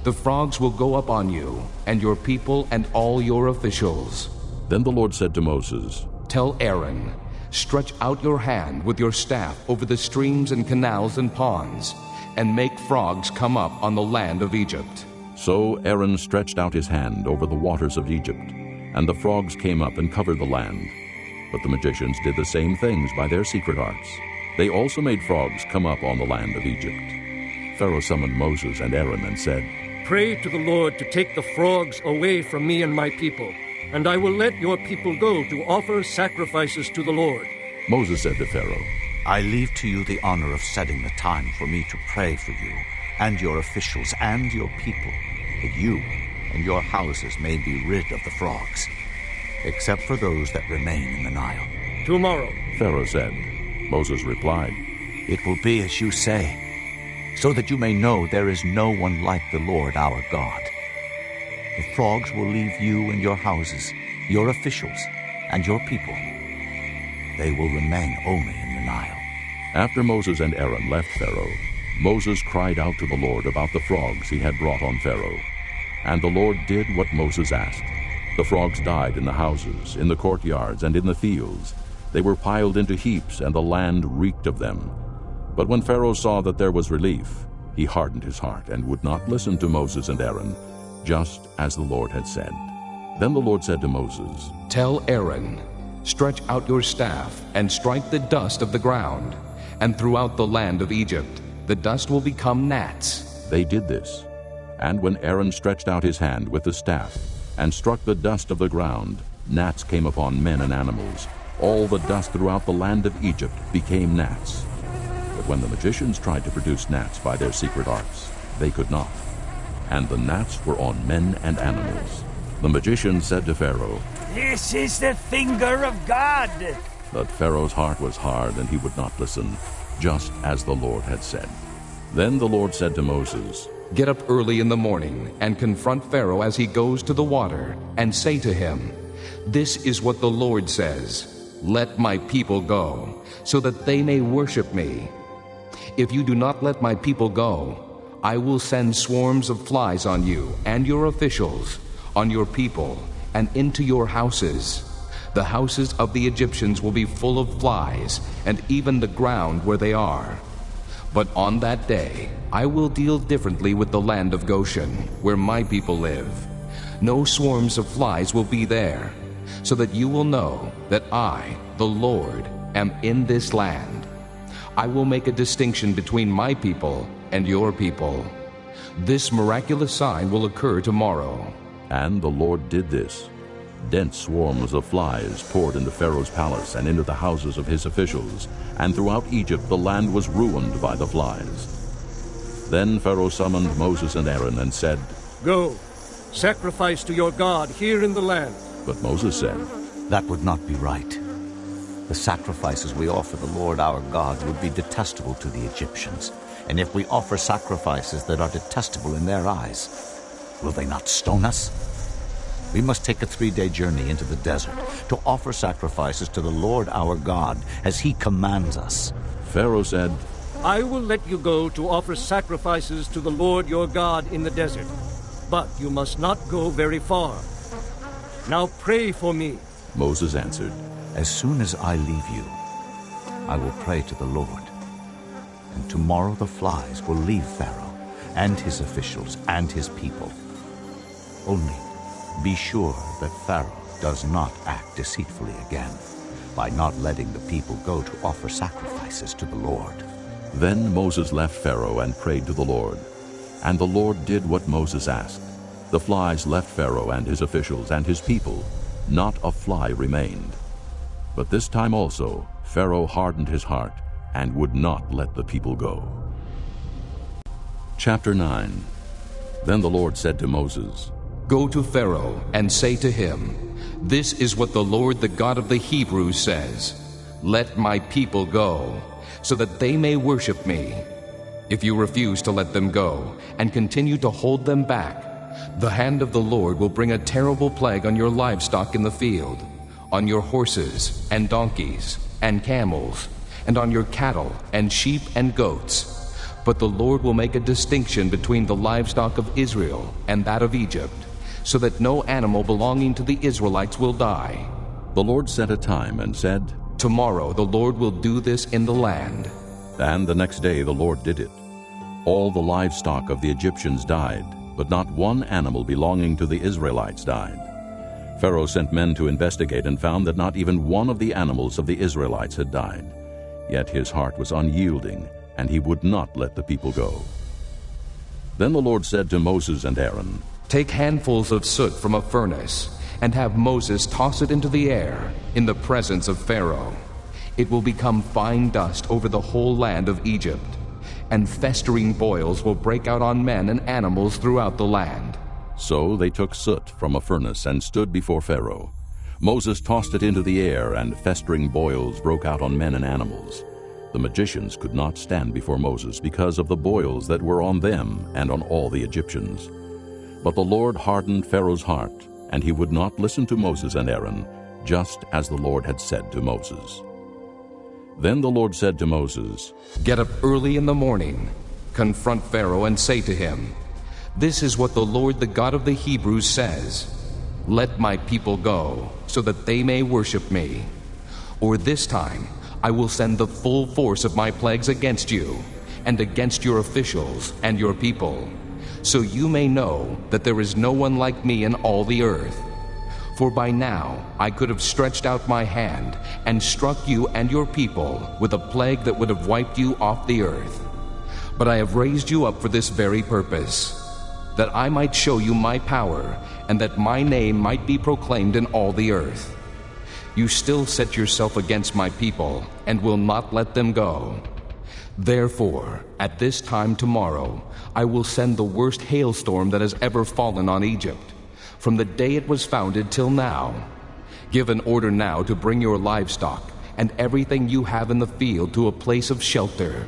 Speaker 10: The frogs will go up on you, and your people, and all your officials."
Speaker 1: Then the Lord said to Moses,
Speaker 10: "Tell Aaron, stretch out your hand with your staff over the streams and canals and ponds, and make frogs come up on the land of Egypt."
Speaker 1: So Aaron stretched out his hand over the waters of Egypt, and the frogs came up and covered the land. But the magicians did the same things by their secret arts. They also made frogs come up on the land of Egypt. Pharaoh summoned Moses and Aaron and said,
Speaker 6: "Pray to the Lord to take the frogs away from me and my people, and I will let your people go to offer sacrifices to the Lord."
Speaker 1: Moses said to Pharaoh,
Speaker 18: "I leave to you the honor of setting the time for me to pray for you and your officials and your people, that you and your houses may be rid of the frogs, except for those that remain in the Nile."
Speaker 6: "Tomorrow,"
Speaker 1: Pharaoh said. Moses replied,
Speaker 18: "It will be as you say, so that you may know there is no one like the Lord our God. The frogs will leave you and your houses, your officials, and your people. They will remain only in the Nile."
Speaker 1: After Moses and Aaron left Pharaoh, Moses cried out to the Lord about the frogs he had brought on Pharaoh. And the Lord did what Moses asked. The frogs died in the houses, in the courtyards, and in the fields. They were piled into heaps, and the land reeked of them. But when Pharaoh saw that there was relief, he hardened his heart and would not listen to Moses and Aaron, just as the Lord had said. Then the Lord said to Moses,
Speaker 10: "Tell Aaron, stretch out your staff and strike the dust of the ground, and throughout the land of Egypt the dust will become gnats."
Speaker 1: They did this. And when Aaron stretched out his hand with the staff and struck the dust of the ground, gnats came upon men and animals. All the dust throughout the land of Egypt became gnats. But when the magicians tried to produce gnats by their secret arts, they could not. And the gnats were on men and animals. The magician said to Pharaoh,
Speaker 19: "This is the finger of God."
Speaker 1: But Pharaoh's heart was hard, and he would not listen, just as the Lord had said. Then the Lord said to Moses,
Speaker 10: "Get up early in the morning and confront Pharaoh as he goes to the water, and say to him, 'This is what the Lord says, let my people go, so that they may worship me. If you do not let my people go, I will send swarms of flies on you and your officials, on your people, and into your houses. The houses of the Egyptians will be full of flies, and even the ground where they are. But on that day I will deal differently with the land of Goshen, where my people live. No swarms of flies will be there, so that you will know that I, the Lord, am in this land. I will make a distinction between my people and your people. This miraculous sign will occur tomorrow."
Speaker 1: And the Lord did this. Dense swarms of flies poured into Pharaoh's palace and into the houses of his officials, and throughout Egypt the land was ruined by the flies. Then Pharaoh summoned Moses and Aaron and said,
Speaker 6: "Go, sacrifice to your God here in the land."
Speaker 1: But Moses said,
Speaker 18: "That would not be right. The sacrifices we offer the Lord our God would be detestable to the Egyptians. And if we offer sacrifices that are detestable in their eyes, will they not stone us? We must take a 3-day journey into the desert to offer sacrifices to the Lord our God as he commands us."
Speaker 1: Pharaoh said,
Speaker 6: "I will let you go to offer sacrifices to the Lord your God in the desert, but you must not go very far. Now pray for me."
Speaker 1: Moses answered,
Speaker 18: "As soon as I leave you, I will pray to the Lord. And tomorrow the flies will leave Pharaoh and his officials and his people. Only be sure that Pharaoh does not act deceitfully again by not letting the people go to offer sacrifices to the Lord."
Speaker 1: Then Moses left Pharaoh and prayed to the Lord. And the Lord did what Moses asked. The flies left Pharaoh and his officials and his people. Not a fly remained. But this time also Pharaoh hardened his heart and would not let the people go. Chapter 9. Then the Lord said to Moses,
Speaker 10: "Go to Pharaoh and say to him, 'This is what the Lord, the God of the Hebrews, says, let my people go, so that they may worship me. If you refuse to let them go and continue to hold them back, the hand of the Lord will bring a terrible plague on your livestock in the field, on your horses and donkeys and camels, and on your cattle and sheep and goats. But the Lord will make a distinction between the livestock of Israel and that of Egypt, so that no animal belonging to the Israelites will die.'"
Speaker 1: The Lord set a time and said,
Speaker 10: "Tomorrow the Lord will do this in the land."
Speaker 1: And the next day the Lord did it. All the livestock of the Egyptians died, but not one animal belonging to the Israelites died. Pharaoh sent men to investigate and found that not even one of the animals of the Israelites had died. Yet his heart was unyielding, and he would not let the people go. Then the Lord said to Moses and Aaron,
Speaker 10: "Take handfuls of soot from a furnace, and have Moses toss it into the air in the presence of Pharaoh. It will become fine dust over the whole land of Egypt, and festering boils will break out on men and animals throughout the land."
Speaker 1: So they took soot from a furnace and stood before Pharaoh. Moses tossed it into the air, and festering boils broke out on men and animals. The magicians could not stand before Moses because of the boils that were on them and on all the Egyptians. But the Lord hardened Pharaoh's heart, and he would not listen to Moses and Aaron, just as the Lord had said to Moses. Then the Lord said to Moses,
Speaker 10: "Get up early in the morning, confront Pharaoh and say to him, 'This is what the Lord, the God of the Hebrews, says, let my people go, so that they may worship me. Or this time I will send the full force of my plagues against you, and against your officials and your people, so you may know that there is no one like me in all the earth. For by now I could have stretched out my hand and struck you and your people with a plague that would have wiped you off the earth. But I have raised you up for this very purpose, that I might show you my power, and that my name might be proclaimed in all the earth. You still set yourself against my people, and will not let them go. Therefore, at this time tomorrow, I will send the worst hailstorm that has ever fallen on Egypt, from the day it was founded till now. Give an order now to bring your livestock and everything you have in the field to a place of shelter,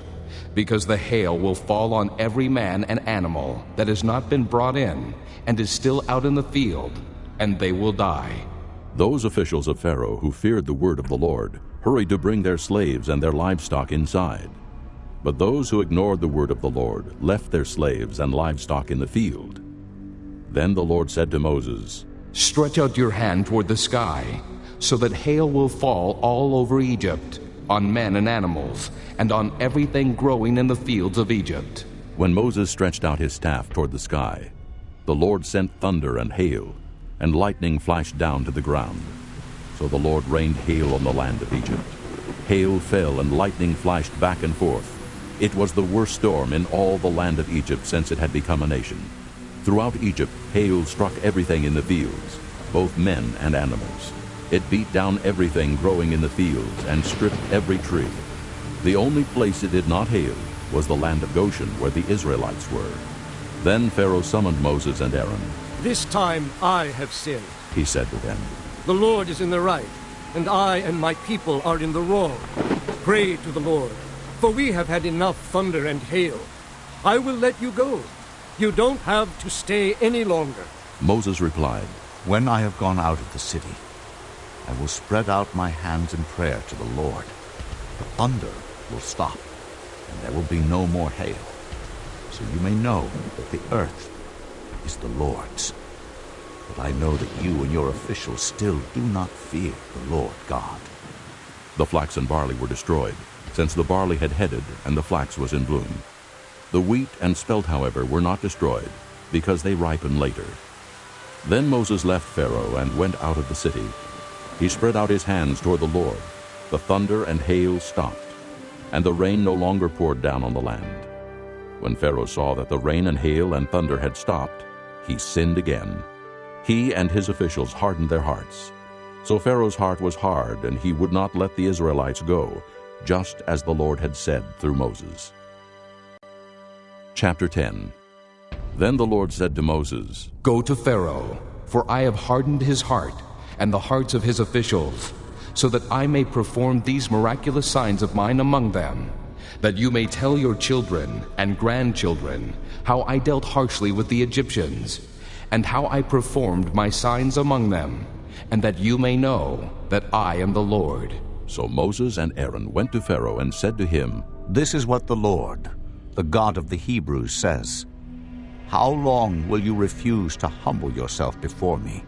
Speaker 10: because the hail will fall on every man and animal that has not been brought in and is still out in the field, and they will die.
Speaker 1: Those officials of Pharaoh who feared the word of the Lord hurried to bring their slaves and their livestock inside. But those who ignored the word of the Lord left their slaves and livestock in the field. Then the Lord said to Moses,
Speaker 10: Stretch out your hand toward the sky, so that hail will fall all over Egypt, on men and animals, and on everything growing in the fields of Egypt.
Speaker 1: When Moses stretched out his staff toward the sky, the Lord sent thunder and hail, and lightning flashed down to the ground. So the Lord rained hail on the land of Egypt. Hail fell and lightning flashed back and forth. It was the worst storm in all the land of Egypt since it had become a nation. Throughout Egypt, hail struck everything in the fields, both men and animals. It beat down everything growing in the fields and stripped every tree. The only place it did not hail was the land of Goshen, where the Israelites were. Then Pharaoh summoned Moses and Aaron.
Speaker 6: This time I have sinned,
Speaker 1: He said to them.
Speaker 6: The Lord is in the right, and I and my people are in the wrong. Pray to the Lord, for we have had enough thunder and hail. I will let you go. You don't have to stay any longer.
Speaker 1: Moses replied,
Speaker 18: When I have gone out of the city, I will spread out my hands in prayer to the Lord. The thunder will stop, and there will be no more hail. So you may know that the earth is the Lord's. But I know that you and your officials still do not fear the Lord God.
Speaker 1: The flax and barley were destroyed, since the barley had headed and the flax was in bloom. The wheat and spelt, however, were not destroyed, because they ripen later. Then Moses left Pharaoh and went out of the city. He spread out his hands toward the Lord. The thunder and hail stopped, and the rain no longer poured down on the land. When Pharaoh saw that the rain and hail and thunder had stopped, he sinned again. He and his officials hardened their hearts. So Pharaoh's heart was hard, and he would not let the Israelites go, just as the Lord had said through Moses. Chapter 10. Then the Lord said to Moses,
Speaker 10: Go to Pharaoh, for I have hardened his heart and the hearts of his officials, so that I may perform these miraculous signs of mine among them, that you may tell your children and grandchildren how I dealt harshly with the Egyptians, and how I performed my signs among them, and that you may know that I am the Lord.
Speaker 1: So Moses and Aaron went to Pharaoh and said to him,
Speaker 18: This is what the Lord, the God of the Hebrews, says. How long will you refuse to humble yourself before me?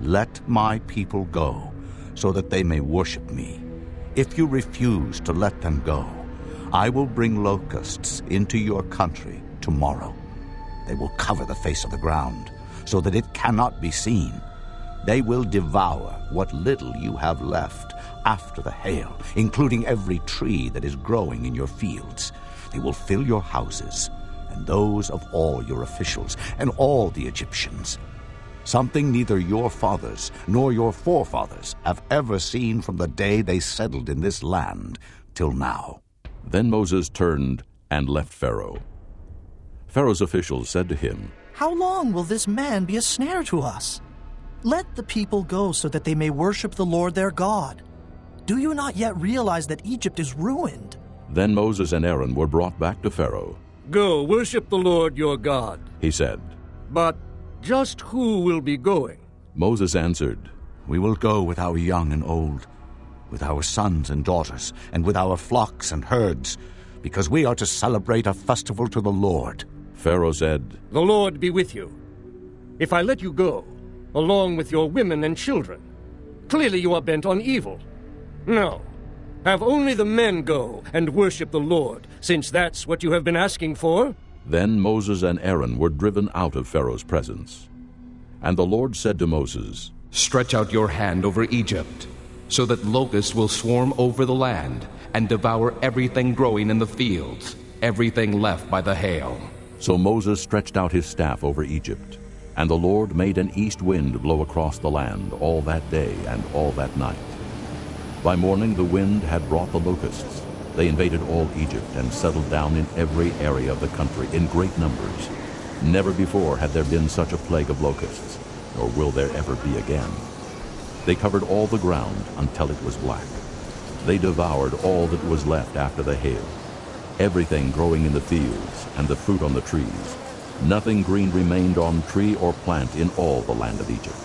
Speaker 18: Let my people go, so that they may worship me. If you refuse to let them go, I will bring locusts into your country tomorrow. They will cover the face of the ground, so that it cannot be seen. They will devour what little you have left after the hail, including every tree that is growing in your fields. They will fill your houses, and those of all your officials, and all the Egyptians. Something neither your fathers nor your forefathers have ever seen from the day they settled in this land till now.
Speaker 1: Then Moses turned and left Pharaoh. Pharaoh's officials said to him,
Speaker 13: How long will this man be a snare to us? Let the people go so that they may worship the Lord their God. Do you not yet realize that Egypt is ruined?
Speaker 1: Then Moses and Aaron were brought back to Pharaoh.
Speaker 6: Go, worship the Lord your God,
Speaker 1: he said.
Speaker 6: But just who will be going?
Speaker 1: Moses answered,
Speaker 18: We will go with our young and old, with our sons and daughters, and with our flocks and herds, because we are to celebrate a festival to the Lord.
Speaker 1: Pharaoh said,
Speaker 6: The Lord be with you. If I let you go, along with your women and children, clearly you are bent on evil. No, Have only the men go and worship the Lord, since that's what you have been asking for."
Speaker 1: Then Moses and Aaron were driven out of Pharaoh's presence. And the Lord said to Moses,
Speaker 10: "Stretch out your hand over Egypt, so that locusts will swarm over the land and devour everything growing in the fields, everything left by the hail."
Speaker 1: So Moses stretched out his staff over Egypt, and the Lord made an east wind blow across the land all that day and all that night. By morning the wind had brought the locusts. They invaded all Egypt and settled down in every area of the country in great numbers. Never before had there been such a plague of locusts, nor will there ever be again. They covered all the ground until it was black. They devoured all that was left after the hail, everything growing in the fields and the fruit on the trees. Nothing green remained on tree or plant in all the land of Egypt.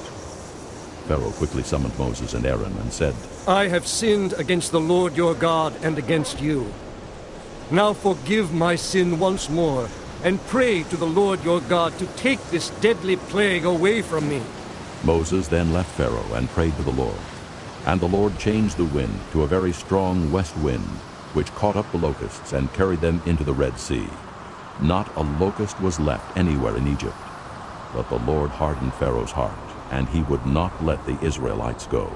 Speaker 1: Pharaoh quickly summoned Moses and Aaron and said,
Speaker 6: "I have sinned against the Lord your God and against you. Now forgive my sin once more, and pray to the Lord your God to take this deadly plague away from me."
Speaker 1: Moses then left Pharaoh and prayed to the Lord. And the Lord changed the wind to a very strong west wind, which caught up the locusts and carried them into the Red Sea. Not a locust was left anywhere in Egypt. But the Lord hardened Pharaoh's heart, and he would not let the Israelites go.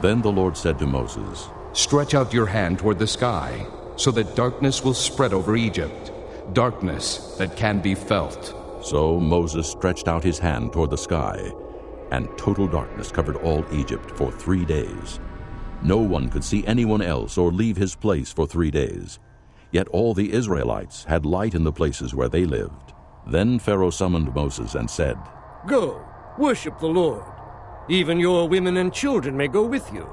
Speaker 1: Then the Lord said to Moses,
Speaker 10: "Stretch out your hand toward the sky, so that darkness will spread over Egypt, darkness that can be felt."
Speaker 1: So Moses stretched out his hand toward the sky, and total darkness covered all Egypt for 3 days. No one could see anyone else or leave his place for 3 days. Yet all the Israelites had light in the places where they lived. Then Pharaoh summoned Moses and said,
Speaker 6: "Go, worship the Lord. Even your women and children may go with you.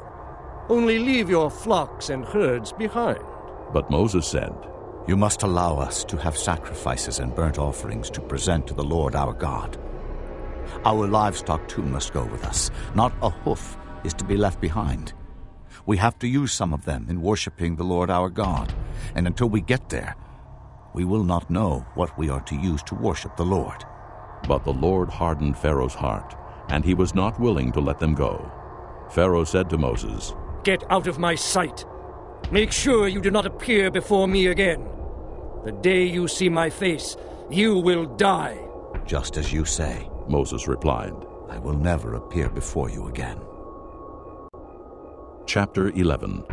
Speaker 6: Only leave your flocks and herds behind."
Speaker 1: But Moses said,
Speaker 18: "You must allow us to have sacrifices and burnt offerings to present to the Lord our God. Our livestock too must go with us. Not a hoof is to be left behind. We have to use some of them in worshiping the Lord our God, and until we get there, we will not know what we are to use to worship the Lord."
Speaker 1: But the Lord hardened Pharaoh's heart, and he was not willing to let them go. Pharaoh said to Moses,
Speaker 6: "Get out of my sight. Make sure you do not appear before me again. The day you see my face, you will die."
Speaker 18: "Just as you say,"
Speaker 1: Moses replied.
Speaker 18: "I will never appear before you again."
Speaker 1: Chapter 11.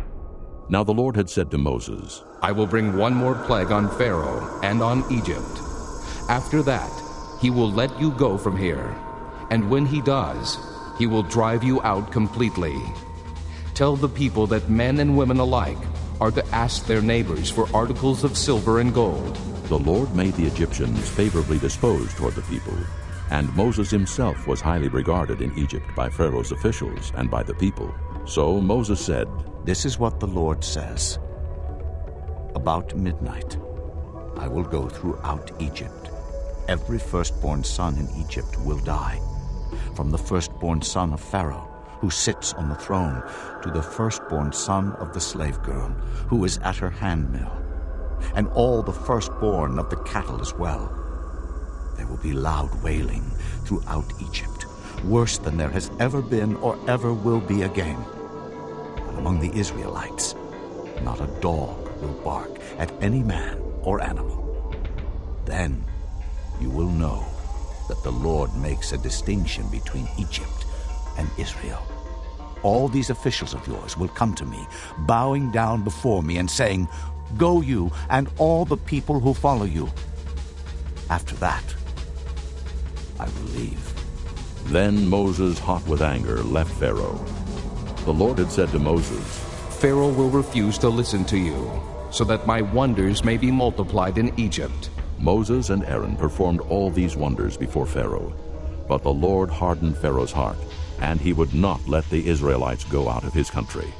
Speaker 1: Now the Lord had said to Moses,
Speaker 10: "I will bring one more plague on Pharaoh and on Egypt. After that, he will let you go from here, and when he does, he will drive you out completely. Tell the people that men and women alike are to ask their neighbors for articles of silver and gold."
Speaker 1: The Lord made the Egyptians favorably disposed toward the people, and Moses himself was highly regarded in Egypt by Pharaoh's officials and by the people. So Moses said,
Speaker 18: "This is what the Lord says. About midnight, I will go throughout Egypt. Every firstborn son in Egypt will die, from the firstborn son of Pharaoh, who sits on the throne, to the firstborn son of the slave girl, who is at her handmill, and all the firstborn of the cattle as well. There will be loud wailing throughout Egypt, worse than there has ever been or ever will be again. But among the Israelites, not a dog will bark at any man or animal. Then you will know that the Lord makes a distinction between Egypt and Israel. All these officials of yours will come to me, bowing down before me and saying, 'Go you and all the people who follow you.' After that, I will leave."
Speaker 1: Then Moses, hot with anger, left Pharaoh. The Lord had said to Moses,
Speaker 10: "Pharaoh will refuse to listen to you, so that my wonders may be multiplied in Egypt."
Speaker 1: Moses and Aaron performed all these wonders before Pharaoh. But the Lord hardened Pharaoh's heart, and he would not let the Israelites go out of his country.